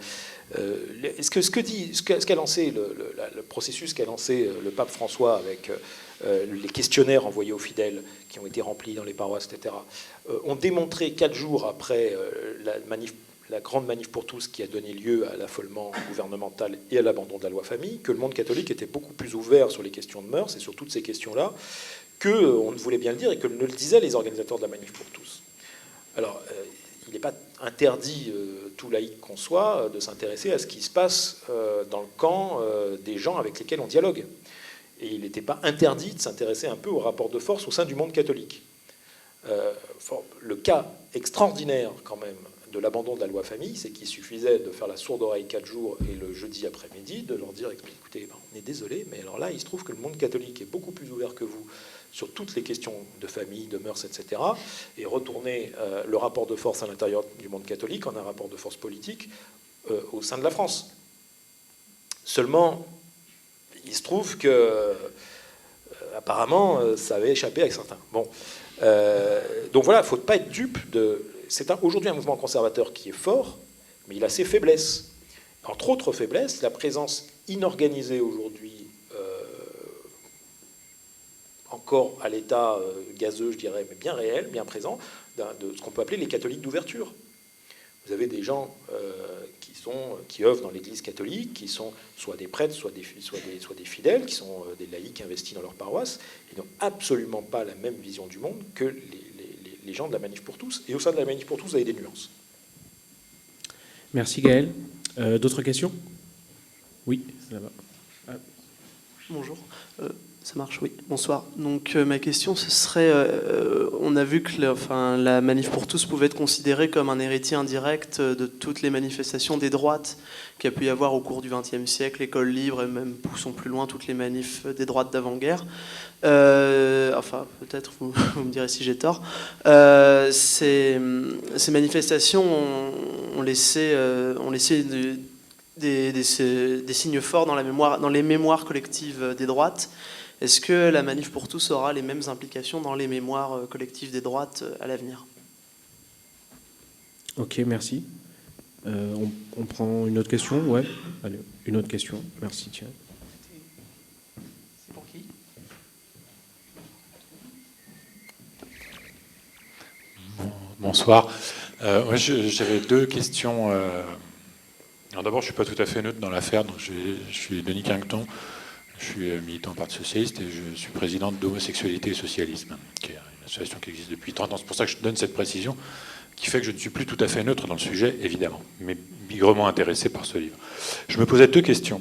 qu'a lancé le processus qu'a lancé le pape François avec les questionnaires envoyés aux fidèles qui ont été remplis dans les paroisses, etc., ont démontré 4 jours après la grande manif pour tous qui a donné lieu à l'affolement gouvernemental et à l'abandon de la loi famille, que le monde catholique était beaucoup plus ouvert sur les questions de mœurs et sur toutes ces questions-là qu'on ne voulait bien le dire et que ne le disaient les organisateurs de la manif pour tous. Alors, il n'est pas interdit, tout laïc qu'on soit, de s'intéresser à ce qui se passe dans le camp des gens avec lesquels on dialogue. Et il n'était pas interdit de s'intéresser un peu au rapport de force au sein du monde catholique. Le cas extraordinaire, quand même, de l'abandon de la loi famille, c'est qu'il suffisait de faire la sourde oreille 4 jours et le jeudi après-midi, de leur dire, écoutez, on est désolé, mais alors là, il se trouve que le monde catholique est beaucoup plus ouvert que vous sur toutes les questions de famille, de mœurs, etc., et retourner le rapport de force à l'intérieur du monde catholique en un rapport de force politique au sein de la France. Seulement, il se trouve que, apparemment, ça avait échappé à certains. Bon. Donc voilà, il ne faut pas être dupe de... C'est aujourd'hui un mouvement conservateur qui est fort, mais il a ses faiblesses. Entre autres faiblesses, la présence inorganisée aujourd'hui, encore à l'état gazeux, je dirais, mais bien réel, bien présent, de ce qu'on peut appeler les catholiques d'ouverture. Vous avez des gens qui qui œuvrent dans l'Église catholique, qui sont soit des prêtres, soit des fidèles, qui sont des laïcs investis dans leur paroisse, et n'ont absolument pas la même vision du monde que les gens de la Manif pour tous. Et au sein de la Manif pour tous, vous avez des nuances. Merci Gaël. D'autres questions? Oui, là-bas. Bonjour, ça marche, oui. Bonsoir. Donc ma question, ce serait, on a vu que la Manif pour tous pouvait être considérée comme un héritier indirect de toutes les manifestations des droites qu'il y a pu y avoir au cours du XXe siècle, l'école libre et même, poussons plus loin, toutes les manifs des droites d'avant-guerre. Enfin, peut-être, vous me direz si j'ai tort. Ces manifestations ont laissé des signes forts dans les mémoires collectives des droites. Est-ce que la Manif pour tous aura les mêmes implications dans les mémoires collectives des droites à l'avenir? Ok, merci. On prend une autre question? Ouais, allez, une autre question. Merci, tiens. C'est pour qui? Bonsoir. J'avais deux questions. Alors d'abord, je ne suis pas tout à fait neutre dans l'affaire. Donc je suis Denis Quinqueton. Je suis militant au Parti socialiste et je suis président d'Homosexualité et Socialisme, qui est une association qui existe depuis 30 ans. C'est pour ça que je donne cette précision, qui fait que je ne suis plus tout à fait neutre dans le sujet, évidemment, mais bigrement intéressé par ce livre. Je me posais deux questions.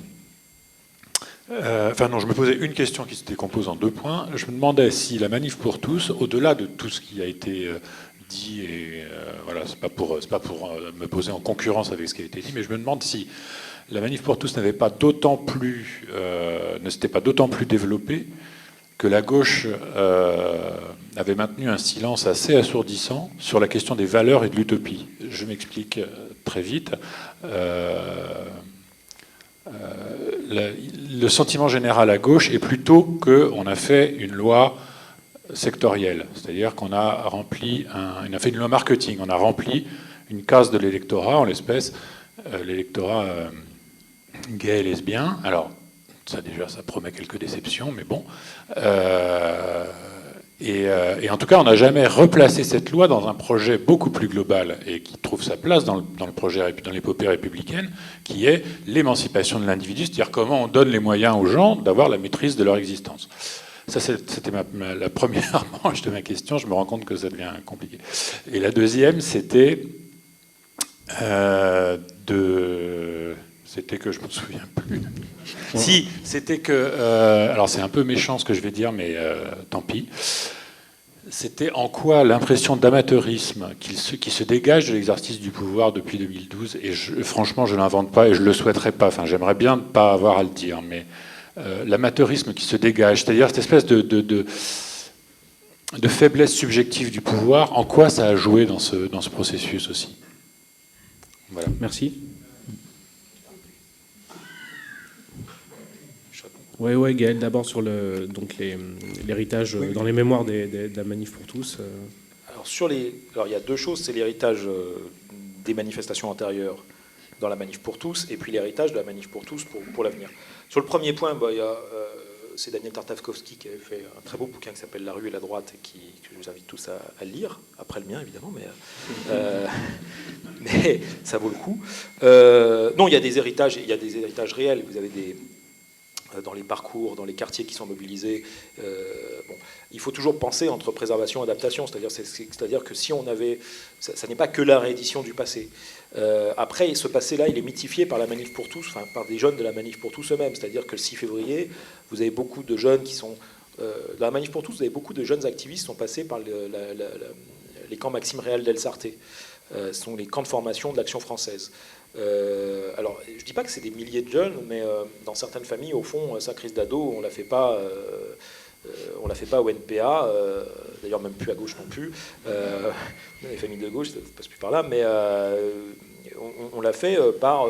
Je me posais une question qui se décompose en deux points. Je me demandais si la Manif pour tous, au-delà de tout ce qui a été dit, et voilà, c'est pas pour me poser en concurrence avec ce qui a été dit, mais je me demande si la Manif pour tous ne s'était pas d'autant plus développée que la gauche avait maintenu un silence assez assourdissant sur la question des valeurs et de l'utopie. Je m'explique très vite. Le sentiment général à gauche est plutôt qu'on a fait une loi sectorielle, c'est-à-dire qu'on a fait une loi marketing, on a rempli une case de l'électorat, en l'espèce l'électorat gay et lesbien. Alors ça déjà, ça promet quelques déceptions, mais bon. Et en tout cas, on n'a jamais replacé cette loi dans un projet beaucoup plus global et qui trouve sa place dans le projet, dans l'épopée républicaine, qui est l'émancipation de l'individu, c'est-à-dire comment on donne les moyens aux gens d'avoir la maîtrise de leur existence. Ça, c'était la première branche de ma question. Je me rends compte que ça devient compliqué. Et la deuxième, c'était que je me souviens plus. Si, c'était que... alors c'est un peu méchant ce que je vais dire, mais tant pis. C'était en quoi l'impression d'amateurisme qui se dégage de l'exercice du pouvoir depuis 2012, et franchement je ne l'invente pas et je ne le souhaiterais pas, enfin j'aimerais bien ne pas avoir à le dire, mais l'amateurisme qui se dégage, c'est-à-dire cette espèce de faiblesse subjective du pouvoir, en quoi ça a joué dans ce processus aussi. Voilà. Merci. Oui, Gaël, d'abord sur l'héritage dans les mémoires de la Manif pour tous. Alors il y a deux choses, c'est l'héritage des manifestations antérieures dans la Manif pour tous, et puis l'héritage de la Manif pour tous pour l'avenir. Sur le premier point, c'est Daniel Tartakovsky qui avait fait un très beau bouquin qui s'appelle La rue et la droite, que je vous invite tous à lire, après le mien évidemment, mais ça vaut le coup. Non, il y a des héritages réels. Vous avez dans les parcours, dans les quartiers qui sont mobilisés. Il faut toujours penser entre préservation et adaptation, c'est-à-dire que si on avait... Ça n'est pas que la réédition du passé. Après, ce passé-là, il est mythifié par la Manif pour tous, enfin par des jeunes de la Manif pour tous eux-mêmes, c'est-à-dire que le 6 février, vous avez beaucoup de jeunes qui sont... dans la Manif pour tous, vous avez beaucoup de jeunes activistes qui sont passés par les camps Maxime Réal d'El Sarté. Ce sont les camps de formation de l'Action française. Alors, je ne dis pas que c'est des milliers de jeunes, mais dans certaines familles, au fond, sa crise d'ado, on ne la fait pas au NPA, d'ailleurs même plus à gauche non plus. Les familles de gauche, ça ne passe plus par là, mais on l'a fait par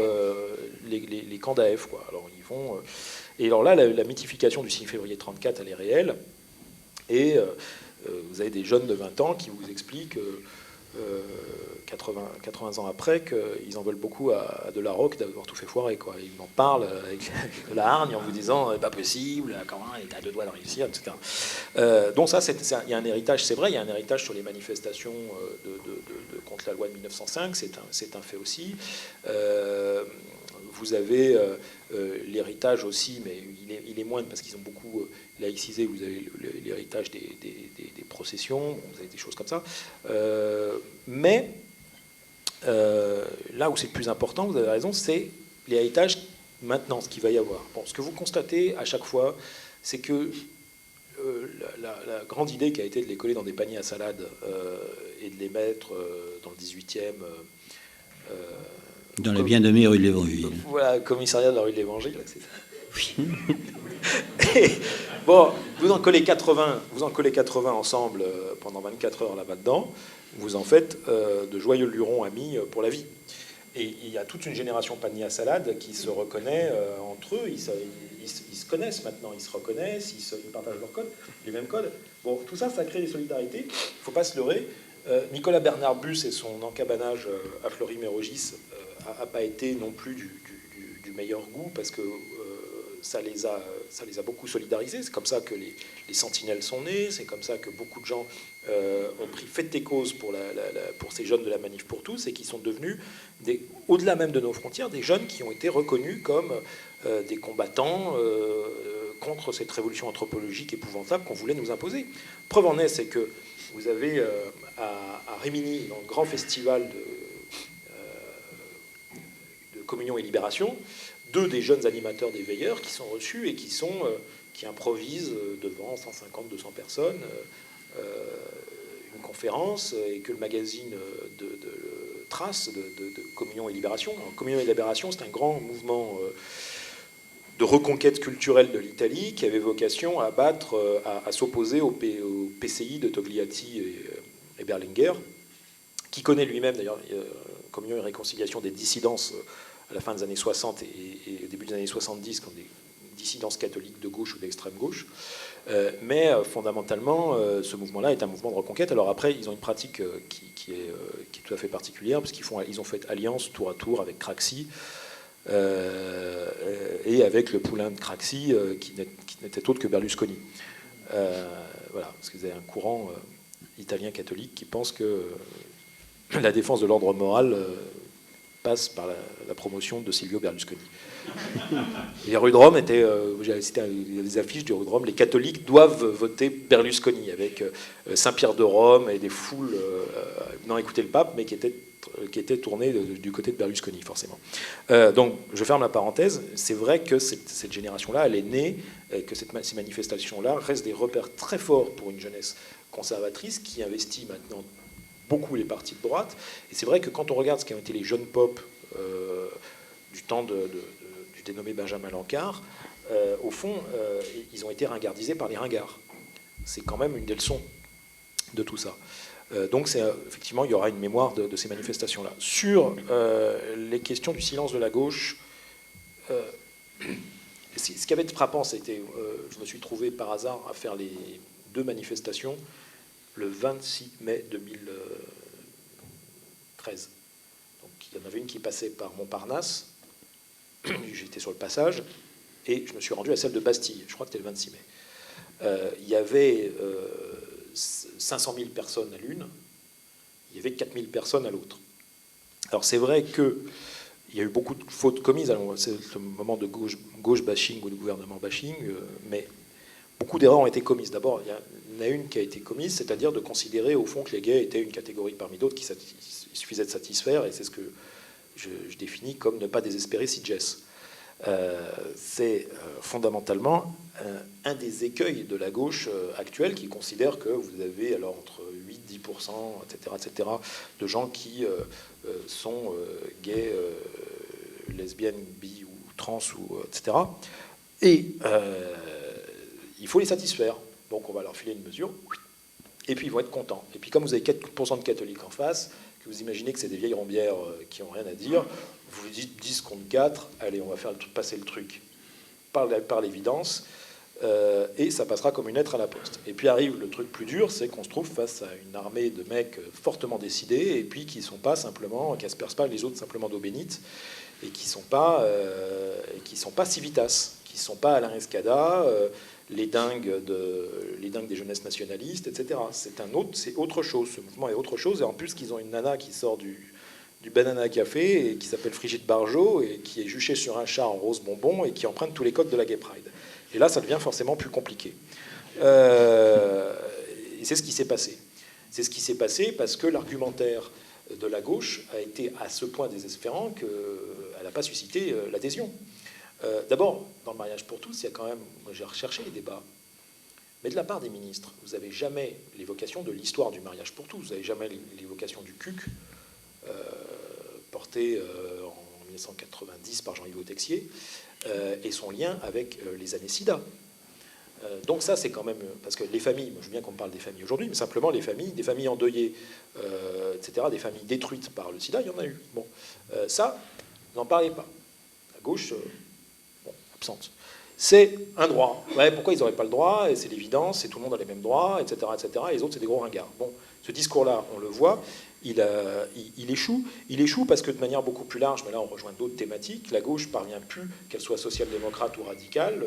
les camps d'AF, quoi. Alors, ils vont, et alors là, la mythification du 6 février 1934, elle est réelle, et vous avez des jeunes de 20 ans qui vous expliquent... 80 ans après, qu'ils en veulent beaucoup à De La Rocque d'avoir tout fait foirer, quoi. Ils en parlent avec de la hargne en vous disant pas possible, comment il est à deux doigts de réussir, etc. Donc ça, il y a un héritage, c'est vrai, il y a un héritage sur les manifestations contre la loi de 1905, c'est un fait aussi. Vous avez l'héritage aussi, mais il est moindre parce qu'ils ont beaucoup laïcisé. Vous avez l'héritage des processions, vous avez des choses comme ça. Mais là où c'est le plus important, vous avez raison, c'est l'héritage maintenant, ce qu'il va y avoir. Bon, ce que vous constatez à chaque fois, c'est que la grande idée qui a été de les coller dans des paniers à salade et de les mettre dans le 18e... dans la bien nommée rue de l'Évangile. Voilà, commissariat de la rue de l'Évangile, c'est ça. Oui. Et, bon, vous en collez 80 ensemble pendant 24 heures là-bas dedans, vous en faites de joyeux lurons amis pour la vie. Et il y a toute une génération panier à salade qui se reconnaît entre eux, ils se connaissent maintenant, ils se reconnaissent, ils partagent leurs codes, les mêmes codes. Bon, tout ça, ça crée des solidarités, il ne faut pas se leurrer. Nicolas Bernard Bus et son encabanage à Fleury-Mérogis n'a pas été non plus du meilleur goût, parce que ça les a beaucoup solidarisés. C'est comme ça que les sentinelles sont nées, c'est comme ça que beaucoup de gens ont pris fait des causes pour ces jeunes de la Manif pour tous, et qui sont devenus, au-delà même de nos frontières, des jeunes qui ont été reconnus comme des combattants contre cette révolution anthropologique épouvantable qu'on voulait nous imposer. Preuve en est, c'est que vous avez à Rimini, dans le grand festival de Communion et Libération, deux des jeunes animateurs des Veilleurs qui sont reçus et qui improvisent devant 150-200 personnes une conférence, et que le magazine de Trace de Communion et Libération. Alors, Communion et Libération, c'est un grand mouvement de reconquête culturelle de l'Italie qui avait vocation à s'opposer au PCI de Togliatti et Berlinguer, qui connaît lui-même d'ailleurs Communion et Réconciliation des dissidences à la fin des années 60 et au début des années 70, comme des dissidences catholiques de gauche ou d'extrême gauche. Mais fondamentalement, ce mouvement-là est un mouvement de reconquête. Alors après, ils ont une pratique qui est tout à fait particulière, parce qu'ils ont fait alliance tour à tour avec Craxi, et avec le poulain de Craxi, qui n'était autre que Berlusconi. Voilà, parce que vous avez un courant italien catholique qui pense que la défense de l'ordre moral passe par la promotion de Silvio Berlusconi. Et rue de Rome j'ai cité des affiches du rue de Rome, les catholiques doivent voter Berlusconi, avec Saint-Pierre de Rome et des foules venant écouter le pape, mais qui étaient tournées du côté de Berlusconi, forcément. Donc, je ferme la parenthèse. C'est vrai que cette génération-là, elle est née, que ces manifestations-là restent des repères très forts pour une jeunesse conservatrice qui investit maintenant beaucoup les partis de droite. Et c'est vrai que quand on regarde ce qu'ont été les jeunes pop du temps du dénommé Benjamin Lancard, au fond, ils ont été ringardisés par les ringards. C'est quand même une des leçons de tout ça. Donc effectivement, il y aura une mémoire de ces manifestations-là. Sur les questions du silence de la gauche, ce qui avait été frappant, c'était, je me suis trouvé par hasard à faire les deux manifestations le 26 mai 2013. Donc il y en avait une qui passait par Montparnasse, j'étais sur le passage, et je me suis rendu à celle de Bastille, je crois que c'était le 26 mai. Il y avait 500 000 personnes à l'une, il y avait 4 000 personnes à l'autre. Alors c'est vrai qu'il y a eu beaucoup de fautes commises, c'est le moment de gauche bashing ou de gouvernement bashing, mais beaucoup d'erreurs ont été commises. D'abord, il y en a une qui a été commise, c'est-à-dire de considérer au fond que les gays étaient une catégorie parmi d'autres qu'il suffisait de satisfaire, et c'est ce que je définis comme ne pas désespérer si Jess. C'est fondamentalement un des écueils de la gauche actuelle, qui considère que vous avez alors entre 8-10%, etc., de gens qui sont gays, lesbiennes, bi ou trans, etc. Et il faut les satisfaire. Donc on va leur filer une mesure, et puis ils vont être contents. Et puis comme vous avez 4% de catholiques en face, que vous imaginez que c'est des vieilles rombières qui n'ont rien à dire, vous dites 10 contre 4, allez, on va faire passer le truc par l'évidence. et ça passera comme une lettre à la poste. Et puis arrive le truc plus dur, c'est qu'on se trouve face à une armée de mecs fortement décidés, et puis qui aspergent pas les autres simplement d'eau bénite, et qui sont pas Civitas, qui sont pas Alain Escada, les dingues des jeunesses nationalistes, etc. C'est autre chose. Ce mouvement est autre chose, et en plus qu'ils ont une nana qui sort du Banana Café et qui s'appelle Brigitte Bardot et qui est juchée sur un char en rose bonbon et qui emprunte tous les codes de la Gay Pride. Et là, ça devient forcément plus compliqué. Et c'est ce qui s'est passé. C'est ce qui s'est passé parce que l'argumentaire de la gauche a été à ce point désespérant qu'elle n'a pas suscité l'adhésion. D'abord, dans le mariage pour tous, il y a quand même, moi j'ai recherché les débats, mais de la part des ministres, vous n'avez jamais l'évocation de l'histoire du mariage pour tous, vous n'avez jamais l'évocation du CUC, porté en 1990 par Jean-Yves Texier, et son lien avec les années SIDA. Donc ça, c'est quand même... Parce que les familles, moi je veux bien qu'on me parle des familles aujourd'hui, mais simplement les familles, des familles endeuillées, etc., des familles détruites par le sida, il y en a eu. Bon, ça, n'en parlez pas. La gauche, absente. C'est un droit. Ouais, pourquoi ils n'auraient pas le droit? Et c'est l'évidence, c'est tout le monde a les mêmes droits, etc., etc., et les autres, c'est des gros ringards. Bon, ce discours-là, on le voit, il échoue. Il échoue parce que de manière beaucoup plus large, mais là on rejoint d'autres thématiques, la gauche parvient plus, qu'elle soit social-démocrate ou radicale,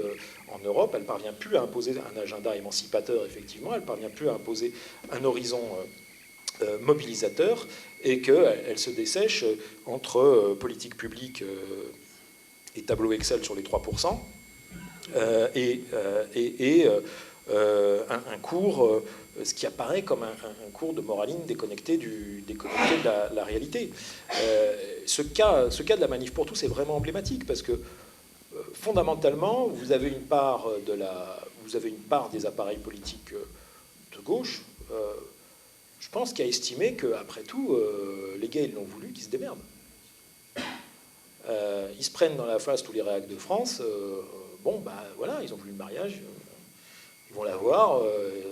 en Europe, elle parvient plus à imposer un agenda émancipateur, effectivement, elle parvient plus à imposer un horizon mobilisateur, et qu'elle se dessèche entre politique publique et tableau Excel sur les 3%, un cours, ce qui apparaît comme un cours de moraline déconnecté de la réalité. Ce cas de la manif pour tous est vraiment emblématique parce que fondamentalement, vous avez une part des appareils politiques de gauche, je pense, qui a estimé qu'après tout, les gays ils l'ont voulu, qu'ils se démerdent. Ils se prennent dans la face tous les réacs de France. Voilà, ils ont voulu le mariage. Ils vont l'avoir.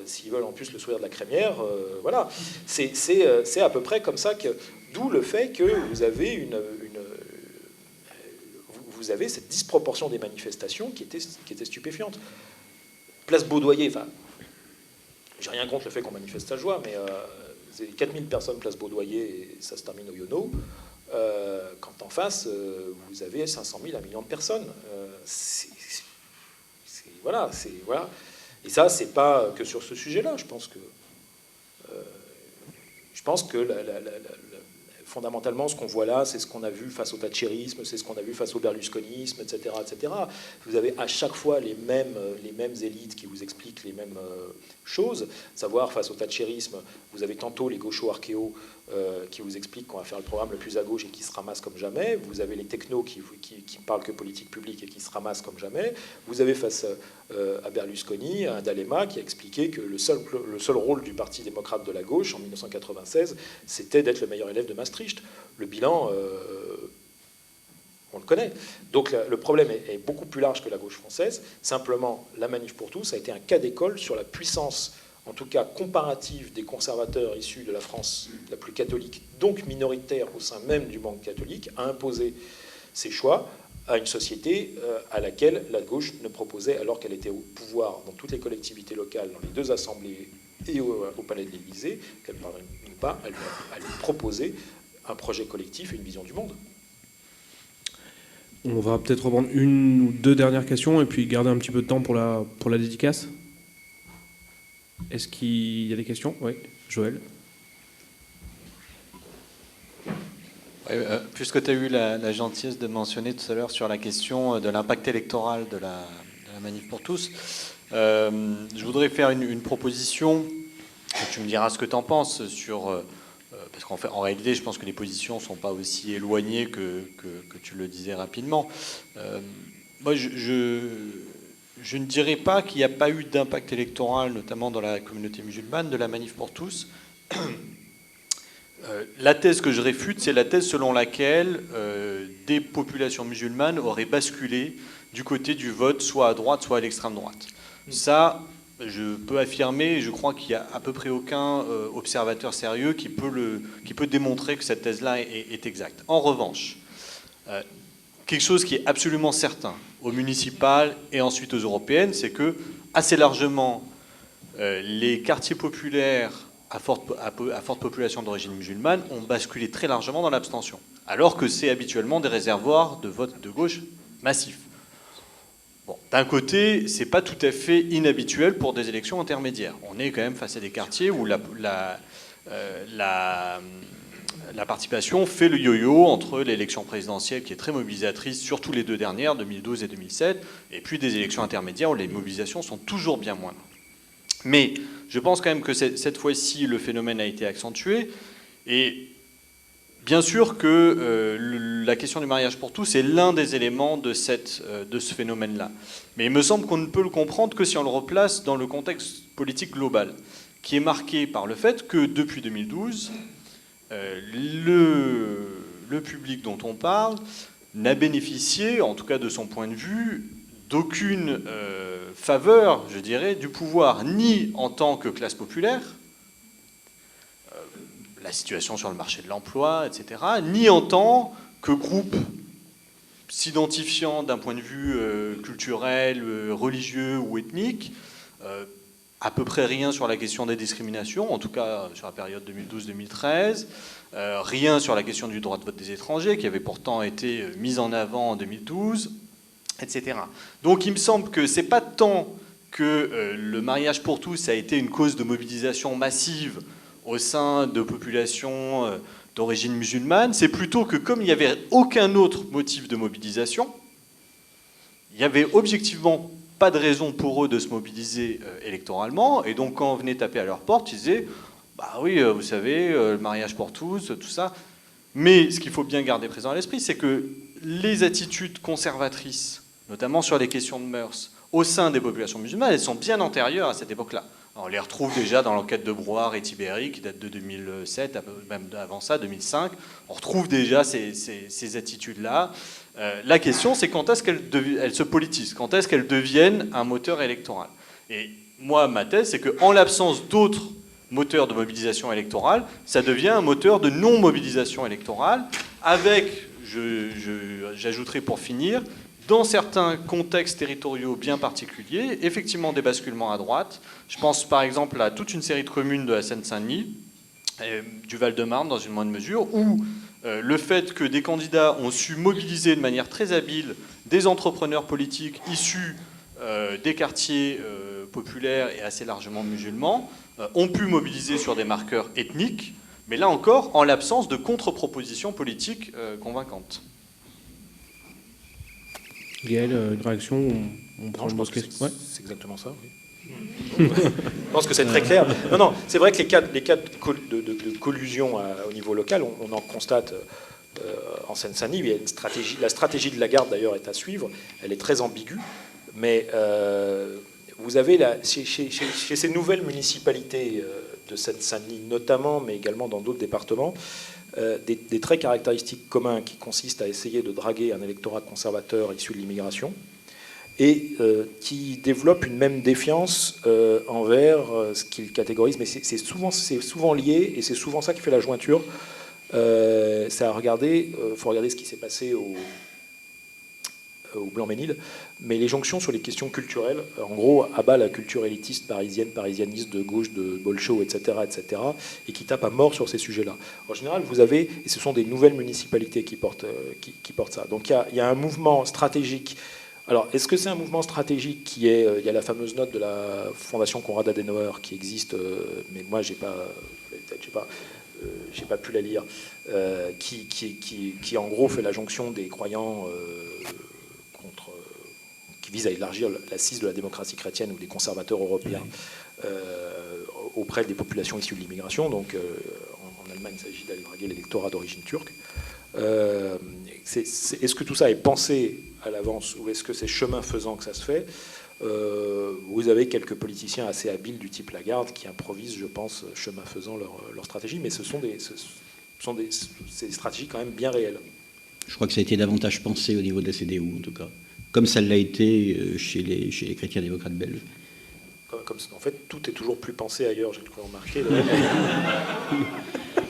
S'ils veulent en plus le sourire de la crémière, voilà. C'est à peu près comme ça que... D'où le fait que vous avez vous avez cette disproportion des manifestations qui était stupéfiante. Place Baudoyer, enfin, j'ai rien contre le fait qu'on manifeste à joie, mais c'est 4000 personnes place Baudoyer et ça se termine au Yono. Quand en face, vous avez 500 000 à 1 million de personnes. Voilà. Et ça, c'est pas que sur ce sujet-là. Je pense que fondamentalement, ce qu'on voit là, c'est ce qu'on a vu face au thatchérisme, c'est ce qu'on a vu face au berlusconisme, etc., etc. Vous avez à chaque fois les mêmes élites qui vous expliquent les mêmes choses. Savoir, face au thatchérisme, vous avez tantôt les gauchos archéos qui vous expliquent qu'on va faire le programme le plus à gauche et qui se ramassent comme jamais. Vous avez les technos qui parlent que politique publique et qui se ramassent comme jamais. Vous avez face à Berlusconi, un D'Alema qui a expliqué que le seul rôle du Parti démocrate de la gauche en 1996, c'était d'être le meilleur élève de Maastricht. Le bilan, on le connaît. Donc le problème est beaucoup plus large que la gauche française. Simplement, la Manif pour tous a été un cas d'école sur la puissance, en tout cas comparative, des conservateurs issus de la France la plus catholique, donc minoritaire au sein même du monde catholique, à imposer ses choix à une société à laquelle la gauche ne proposait, alors qu'elle était au pouvoir dans toutes les collectivités locales, dans les deux assemblées et au palais de l'Élysée, qu'elle ne parvenait pas à lui proposer un projet collectif et une vision du monde. On va peut-être reprendre une ou deux dernières questions et puis garder un petit peu de temps pour la dédicace. Est-ce qu'il y a des questions? Oui, Joël. Puisque tu as eu la gentillesse de mentionner tout à l'heure sur la question de l'impact électoral de la Manif pour tous, je voudrais faire une proposition, tu me diras ce que tu en penses, sur, parce qu'en réalité, je pense que les positions ne sont pas aussi éloignées que tu le disais rapidement. Moi, je ne dirais pas qu'il n'y a pas eu d'impact électoral, notamment dans la communauté musulmane, de la Manif pour tous. La thèse que je réfute, c'est la thèse selon laquelle des populations musulmanes auraient basculé du côté du vote, soit à droite, soit à l'extrême droite. Ça, je peux affirmer, et je crois qu'il n'y a à peu près aucun observateur sérieux qui peut démontrer que cette thèse-là est exacte. En revanche, quelque chose qui est absolument certain, aux municipales et ensuite aux européennes, c'est que, assez largement, les quartiers populaires à forte population d'origine musulmane ont basculé très largement dans l'abstention, alors que c'est habituellement des réservoirs de vote de gauche massifs. Bon, d'un côté, c'est pas tout à fait inhabituel pour des élections intermédiaires. On est quand même face à des quartiers où la participation fait le yo-yo entre l'élection présidentielle, qui est très mobilisatrice, surtout les deux dernières, 2012 et 2007, et puis des élections intermédiaires où les mobilisations sont toujours bien moindres. Mais je pense quand même que cette fois-ci, le phénomène a été accentué. Et bien sûr que la question du mariage pour tous est l'un des éléments de ce phénomène-là. Mais il me semble qu'on ne peut le comprendre que si on le replace dans le contexte politique global, qui est marqué par le fait que depuis 2012, le public dont on parle n'a bénéficié, en tout cas de son point de vue, d'aucune faveur, je dirais, du pouvoir, ni en tant que classe populaire, la situation sur le marché de l'emploi, etc., ni en tant que groupe s'identifiant d'un point de vue culturel, religieux ou ethnique, à peu près rien sur la question des discriminations, en tout cas sur la période 2012-2013, rien sur la question du droit de vote des étrangers, qui avait pourtant été mise en avant en 2012, etc. Donc il me semble que c'est pas tant que le mariage pour tous a été une cause de mobilisation massive au sein de populations d'origine musulmane, c'est plutôt que comme il n'y avait aucun autre motif de mobilisation, il n'y avait objectivement pas de raison pour eux de se mobiliser électoralement, et donc quand on venait taper à leur porte, ils disaient « bah oui, vous savez, le mariage pour tous, tout ça ». Mais ce qu'il faut bien garder présent à l'esprit, c'est que les attitudes conservatrices, notamment sur les questions de mœurs, au sein des populations musulmanes, elles sont bien antérieures à cette époque-là. On les retrouve déjà dans l'enquête de Brouard et Tiberi, qui date de 2007, même avant ça, 2005. On retrouve déjà ces attitudes-là. La question, c'est quand est-ce qu'elles se politisent, quand est-ce qu'elles deviennent un moteur électoral. Et moi, ma thèse, c'est qu'en l'absence d'autres moteurs de mobilisation électorale, ça devient un moteur de non-mobilisation électorale, avec, j'ajouterai pour finir, dans certains contextes territoriaux bien particuliers, effectivement des basculements à droite. Je pense par exemple à toute une série de communes de la Seine-Saint-Denis, du Val-de-Marne dans une moindre mesure, où le fait que des candidats ont su mobiliser de manière très habile des entrepreneurs politiques issus des quartiers populaires et assez largement musulmans, ont pu mobiliser sur des marqueurs ethniques, mais là encore en l'absence de contre-propositions politiques convaincantes. Gaël, une réaction? Non, je pense que c'est exactement ça, oui. Je pense que c'est très clair. Non, c'est vrai que les cas de collusion au niveau local, on en constate en Seine-Saint-Denis. Il y a une stratégie. La stratégie de Lagarde, d'ailleurs, est à suivre. Elle est très ambiguë. Mais vous avez, chez ces nouvelles municipalités de Seine-Saint-Denis, notamment, mais également dans d'autres départements, des traits caractéristiques communs qui consistent à essayer de draguer un électorat conservateur issu de l'immigration et qui développe une même défiance envers ce qu'il catégorise. Mais c'est souvent lié, et c'est souvent ça qui fait la jointure. Il faut regarder ce qui s'est passé au Blanc-Ménil, mais les jonctions sur les questions culturelles, en gros, abat la culture élitiste parisianiste de gauche, de Bolshoi, etc., et qui tape à mort sur ces sujets-là. En général, vous avez, et ce sont des nouvelles municipalités qui portent ça. Donc il y a un mouvement stratégique. Alors, est-ce que c'est un mouvement stratégique qui est... il y a la fameuse note de la Fondation Konrad Adenauer qui existe, mais moi, j'ai pas pu la lire, qui en gros fait la jonction des croyants qui vise à élargir l'assise de la démocratie chrétienne ou des conservateurs européens auprès des populations issues de l'immigration. Donc, en Allemagne, il s'agit d'aller draguer l'électorat d'origine turque. Est-ce que tout ça est pensé à l'avance ou est-ce que c'est chemin faisant que ça se fait? Vous avez quelques politiciens assez habiles du type Lagarde qui improvisent, je pense, chemin faisant leur stratégie, mais ce sont des stratégies quand même bien réelles. Je crois que ça a été davantage pensé au niveau de la CDU, en tout cas, comme ça l'a été chez les chrétiens démocrates belges. En fait, tout est toujours plus pensé ailleurs, j'ai cru remarquer.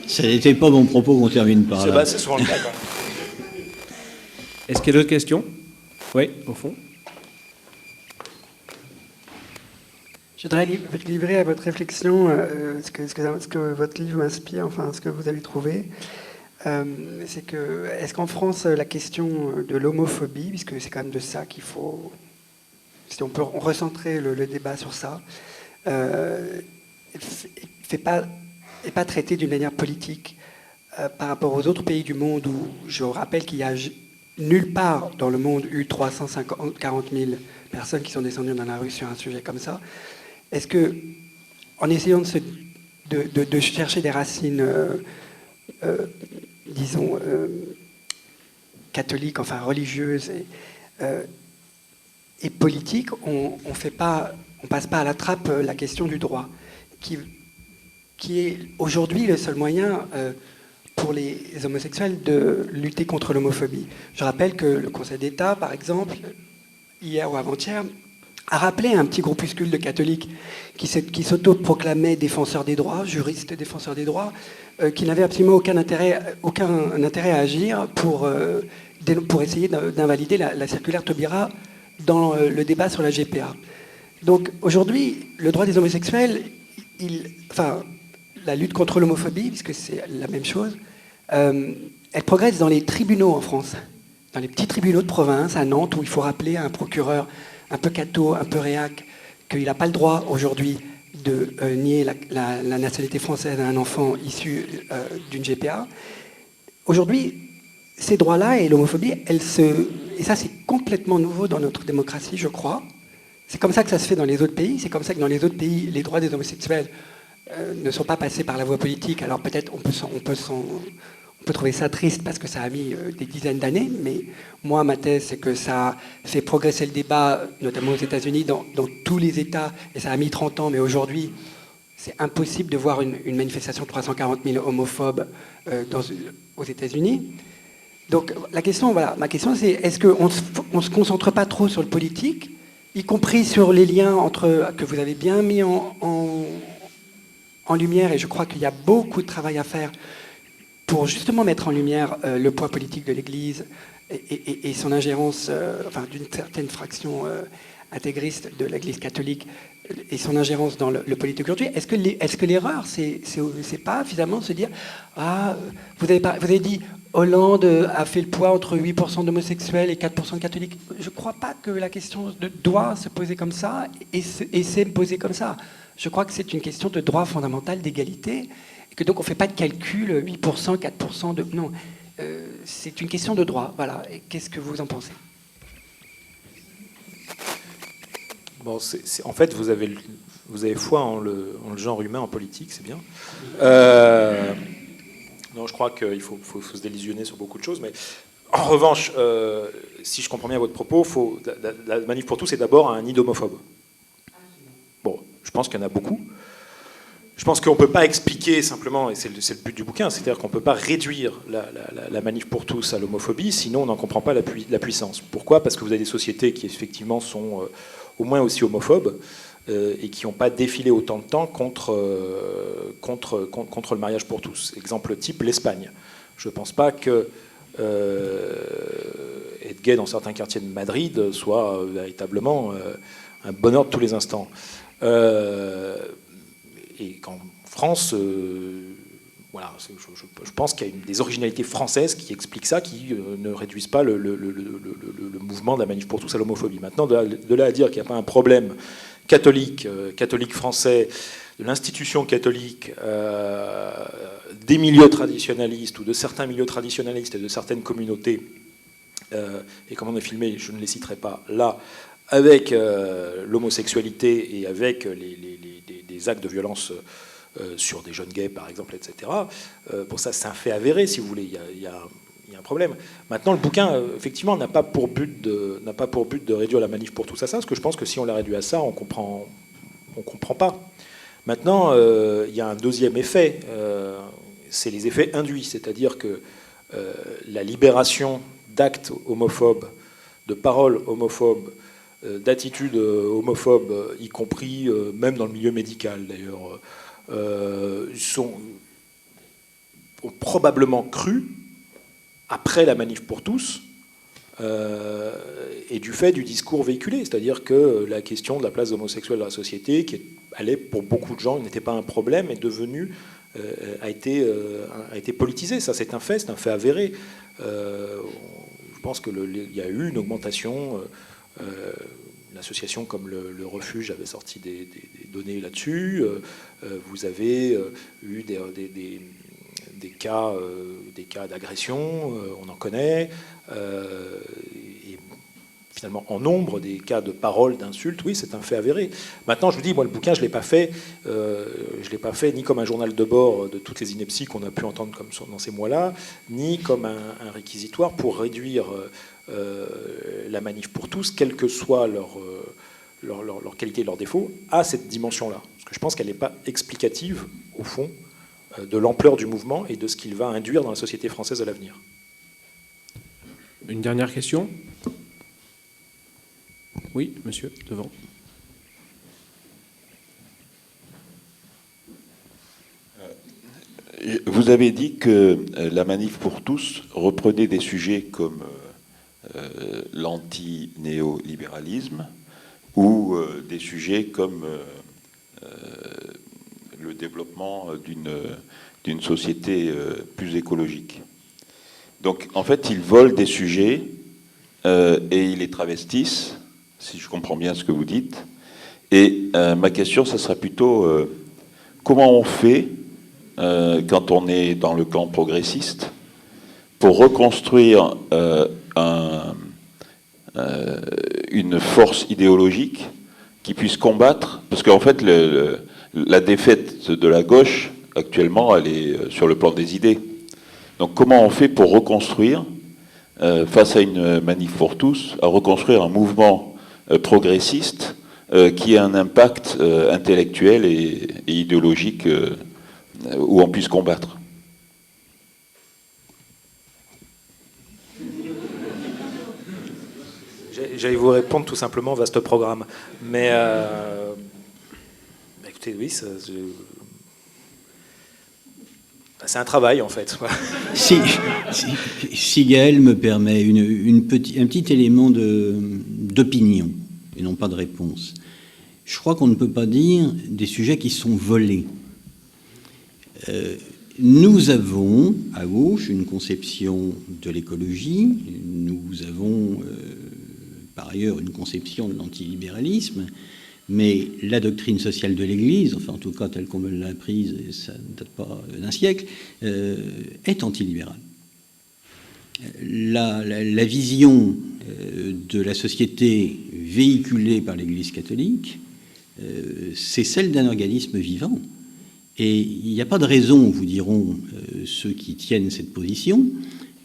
Ça n'était pas mon propos qu'on termine par là. C'est souvent le cas, quand même. Est-ce qu'il y a d'autres questions? Oui, au fond. Je voudrais livrer à votre réflexion ce que votre livre m'inspire, enfin ce que vous avez trouvé. C'est que, est-ce qu'en France, la question de l'homophobie, puisque c'est quand même de ça qu'il faut, si on peut recentrer le débat sur ça, n'est pas traitée d'une manière politique par rapport aux autres pays du monde où je rappelle qu'il y a nulle part dans le monde eu 340 000 personnes qui sont descendues dans la rue sur un sujet comme ça. Est-ce que, en essayant de chercher des racines, disons, catholiques, enfin religieuses et politiques, on passe pas à la trappe la question du droit, qui est aujourd'hui le seul moyen pour les homosexuels de lutter contre l'homophobie. Je rappelle que le Conseil d'État, par exemple, hier ou avant-hier, a rappelé un petit groupuscule de catholiques qui s'auto-proclamaient défenseurs des droits, juristes défenseurs des droits, qui n'avaient absolument aucun intérêt à agir pour essayer d'invalider la circulaire Taubira dans le débat sur la GPA. Donc aujourd'hui, le droit des homosexuels, la lutte contre l'homophobie, puisque c'est la même chose, elle progresse dans les tribunaux en France, dans les petits tribunaux de province, à Nantes, où il faut rappeler à un procureur un peu catho, un peu réac, qu'il n'a pas le droit aujourd'hui de nier la nationalité française à un enfant issu d'une GPA. Aujourd'hui, ces droits-là et l'homophobie, et ça c'est complètement nouveau dans notre démocratie, je crois. C'est comme ça que ça se fait dans les autres pays, c'est comme ça que dans les autres pays, les droits des homosexuels ne sont pas passés par la voie politique. Alors peut-être on peut trouver ça triste parce que ça a mis des dizaines d'années, mais moi, ma thèse, c'est que ça fait progresser le débat, notamment aux États-Unis, dans tous les États, et ça a mis 30 ans, mais aujourd'hui, c'est impossible de voir une manifestation de 340 000 homophobes aux États-Unis. Donc ma question, c'est est-ce qu'on ne se concentre pas trop sur le politique, y compris sur les liens que vous avez bien mis en lumière, et je crois qu'il y a beaucoup de travail à faire pour justement mettre en lumière le poids politique de l'Église et son ingérence, d'une certaine fraction intégriste de l'Église catholique et son ingérence dans le politique aujourd'hui. Est-ce que l'erreur, c'est pas finalement de se dire vous avez dit Hollande a fait le poids entre 8% d'homosexuels et 4% de catholiques. Je ne crois pas que la question doit se poser comme ça et s'est posée comme ça. Je crois que c'est une question de droit fondamental, d'égalité, et que donc on ne fait pas de calcul 8%, 4% de... Non, c'est une question de droit. Voilà. Et qu'est-ce que vous en pensez ? Bon, en fait, vous avez foi en le genre humain en politique, c'est bien. Non, je crois qu'il faut se délusionner sur beaucoup de choses, mais en revanche, si je comprends bien votre propos, la manif pour tous est d'abord un nid d'homophobes. Bon, je pense qu'il y en a beaucoup. Je pense qu'on ne peut pas expliquer simplement, et c'est le but du bouquin, c'est-à-dire qu'on ne peut pas réduire la manif pour tous à l'homophobie, sinon on n'en comprend pas la puissance. Pourquoi ? Parce que vous avez des sociétés qui effectivement sont au moins aussi homophobes et qui n'ont pas défilé autant de temps contre le mariage pour tous. Exemple type, l'Espagne. Je ne pense pas que être gay dans certains quartiers de Madrid soit véritablement un bonheur de tous les instants. Et qu'en France, voilà, je pense qu'il y a des originalités françaises qui expliquent ça, qui ne réduisent pas le mouvement de la manif pour tous à l'homophobie. Maintenant, de là à dire qu'il n'y a pas un problème catholique français, de l'institution catholique, des milieux traditionnalistes ou de certains milieux traditionnalistes et de certaines communautés, et comme on est filmé, je ne les citerai pas là, avec l'homosexualité et avec des actes de violence sur des jeunes gays, par exemple, etc. Pour ça, c'est un fait avéré, si vous voulez. Il y a un problème. Maintenant, le bouquin, effectivement, n'a pas pour but de réduire la manif pour tous à ça, parce que je pense que si on la réduit à ça, on comprend pas. Maintenant, il y a un deuxième effet, c'est les effets induits, c'est-à-dire que la libération d'actes homophobes, de paroles homophobes, d'attitudes homophobes, y compris même dans le milieu médical d'ailleurs, ont probablement cru, après la manif pour tous, et du fait du discours véhiculé. C'est-à-dire que la question de la place homosexuelle dans la société, qui allait pour beaucoup de gens, n'était pas un problème, est devenue, a été politisée. Ça, c'est un fait avéré. Je pense qu'il y a eu une augmentation. Une association comme le Refuge avait sorti des données là-dessus. Vous avez eu des cas d'agression, on en connaît. Et finalement, en nombre des cas de paroles, d'insultes, oui, c'est un fait avéré. Maintenant, je vous dis, moi, le bouquin, je l'ai pas fait ni comme un journal de bord de toutes les inepties qu'on a pu entendre comme dans ces mois-là, ni comme un réquisitoire pour réduire la manif pour tous, quelle que soit leur qualité et leurs défauts, à cette dimension-là. Parce que je pense qu'elle n'est pas explicative, au fond, de l'ampleur du mouvement et de ce qu'il va induire dans la société française à l'avenir. Une dernière question ? Oui, monsieur, devant. Vous avez dit que la manif pour tous reprenait des sujets comme l'anti-néolibéralisme ou des sujets comme le développement d'une société plus écologique. Donc, en fait, ils volent des sujets et ils les travestissent, si je comprends bien ce que vous dites. Et ma question, ça sera plutôt comment on fait quand on est dans le camp progressiste pour reconstruire une force idéologique qui puisse combattre, parce qu'en fait la défaite de la gauche actuellement elle est sur le plan des idées. Donc comment on fait pour reconstruire face à une manif pour tous, à reconstruire un mouvement progressiste qui ait un impact intellectuel et idéologique où on puisse combattre? J'allais vous répondre tout simplement, vaste programme. Mais écoutez, oui, c'est un travail en fait. Si Gaël me permet un petit élément d'opinion, et non pas de réponse. Je crois qu'on ne peut pas dire des sujets qui sont volés. Nous avons, à gauche, une conception de l'écologie. Nous avons, par ailleurs, une conception de l'antilibéralisme. Mais la doctrine sociale de l'Église, enfin en tout cas telle qu'on me l'a apprise, et ça ne date pas d'un siècle, est antilibérale. La vision de la société véhiculée par l'Église catholique, c'est celle d'un organisme vivant. Et il n'y a pas de raison, vous diront ceux qui tiennent cette position,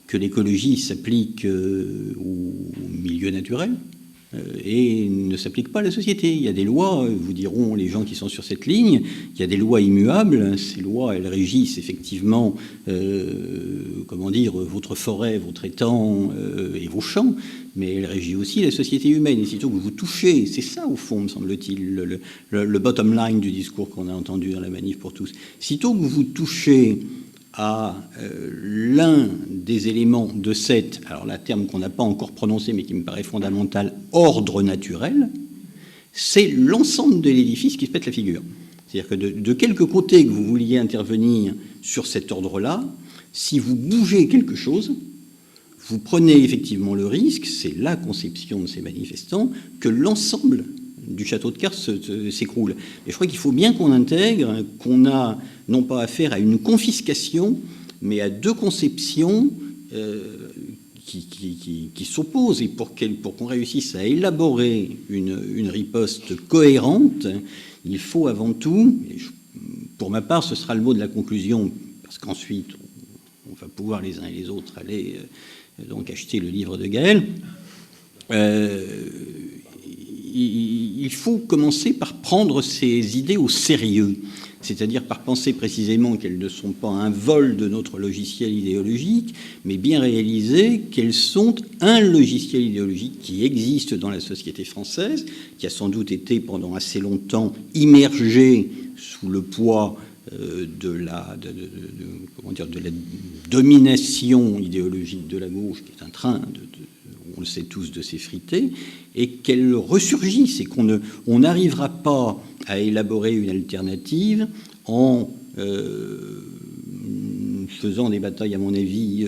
que l'écologie s'applique au milieu naturel et ne s'applique pas à la société. Il y a des lois, vous diront les gens qui sont sur cette ligne, il y a des lois immuables. Ces lois, elles régissent effectivement, votre forêt, votre étang et vos champs, mais elles régissent aussi la société humaine. Et sitôt que vous touchez, c'est ça au fond, me semble-t-il, le bottom line du discours qu'on a entendu dans la manif pour tous. Sitôt que vous touchez à l'un des éléments de cette, alors là, terme qu'on n'a pas encore prononcé mais qui me paraît fondamental, ordre naturel, c'est l'ensemble de l'édifice qui se pète la figure. C'est-à-dire que de quelque côté que vous vouliez intervenir sur cet ordre-là, si vous bougez quelque chose, vous prenez effectivement le risque, c'est la conception de ces manifestants, que l'ensemble du château de Cars s'écroule. Et je crois qu'il faut bien qu'on intègre qu'on a non pas affaire à une confiscation, mais à deux conceptions qui s'opposent. Et pour qu'on réussisse à élaborer une riposte cohérente, il faut avant tout, et pour ma part ce sera le mot de la conclusion, parce qu'ensuite on va pouvoir les uns et les autres aller donc acheter le livre de Gaël, il faut commencer par prendre ces idées au sérieux, c'est-à-dire par penser précisément qu'elles ne sont pas un vol de notre logiciel idéologique, mais bien réaliser qu'elles sont un logiciel idéologique qui existe dans la société française, qui a sans doute été pendant assez longtemps immergé sous le poids de la domination idéologique de la gauche, qui est en train, on le sait tous, de s'effriter, et qu'elle ressurgisse, et qu'on n'arrivera pas à élaborer une alternative en faisant des batailles, à mon avis,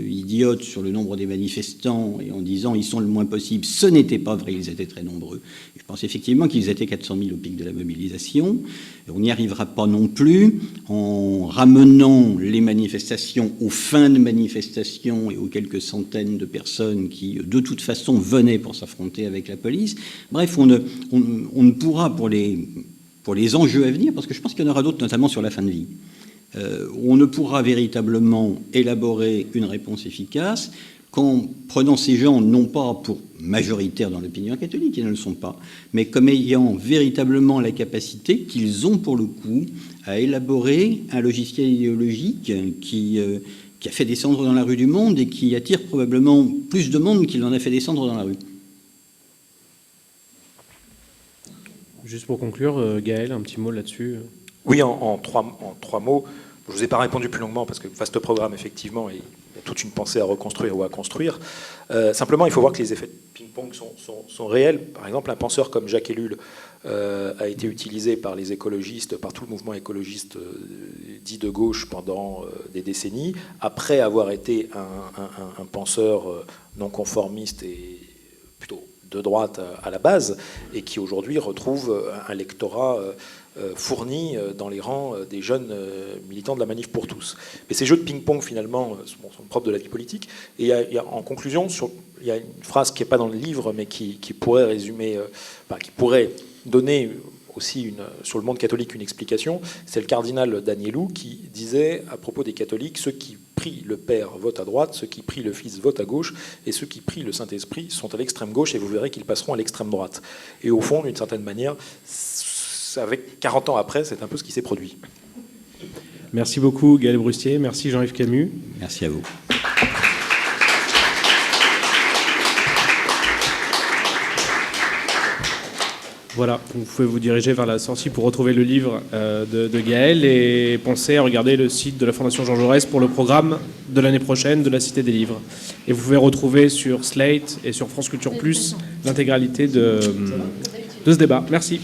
idiotes sur le nombre des manifestants et en disant ils sont le moins possible. Ce n'était pas vrai, ils étaient très nombreux. Je pense effectivement qu'ils étaient 400 000 au pic de la mobilisation. Et on n'y arrivera pas non plus en ramenant les manifestations aux fins de manifestations et aux quelques centaines de personnes qui, de toute façon, venaient pour s'affronter avec la police. Bref, on ne pourra, pour les enjeux à venir, parce que je pense qu'il y en aura d'autres, notamment sur la fin de vie, on ne pourra véritablement élaborer une réponse efficace qu'en prenant ces gens, non pas pour majoritaires dans l'opinion catholique, ils ne le sont pas, mais comme ayant véritablement la capacité qu'ils ont pour le coup à élaborer un logiciel idéologique qui a fait descendre dans la rue du monde et qui attire probablement plus de monde qu'il en a fait descendre dans la rue. Juste pour conclure, Gaël, un petit mot là-dessus. Oui, en trois mots. Je ne vous ai pas répondu plus longuement parce que vaste programme, effectivement, et il y a toute une pensée à reconstruire ou à construire. Simplement, il faut voir que les effets de ping-pong sont réels. Par exemple, un penseur comme Jacques Ellul a été utilisé par les écologistes, par tout le mouvement écologiste dit de gauche pendant des décennies, après avoir été un penseur non conformiste et plutôt de droite à la base, et qui aujourd'hui retrouve un lectorat fourni dans les rangs des jeunes militants de la Manif pour tous. Mais ces jeux de ping-pong, finalement, sont propres de la vie politique. Et il y a, en conclusion, il y a une phrase qui n'est pas dans le livre, mais qui pourrait résumer, qui pourrait donner aussi sur le monde catholique une explication. C'est le cardinal Danielou qui disait à propos des catholiques: ceux qui prient le Père votent à droite, ceux qui prient le Fils votent à gauche, et ceux qui prient le Saint-Esprit sont à l'extrême gauche, et vous verrez qu'ils passeront à l'extrême droite. Et au fond, d'une certaine manière, avec 40 ans après, c'est un peu ce qui s'est produit. Merci beaucoup Gaël Brustier, merci Jean-Yves Camus. Merci à vous. Voilà, vous pouvez vous diriger vers la sortie pour retrouver le livre de Gaël et pensez à regarder le site de la Fondation Jean Jaurès pour le programme de l'année prochaine de la Cité des Livres. Et vous pouvez retrouver sur Slate et sur France Culture Plus l'intégralité de ce débat. Merci.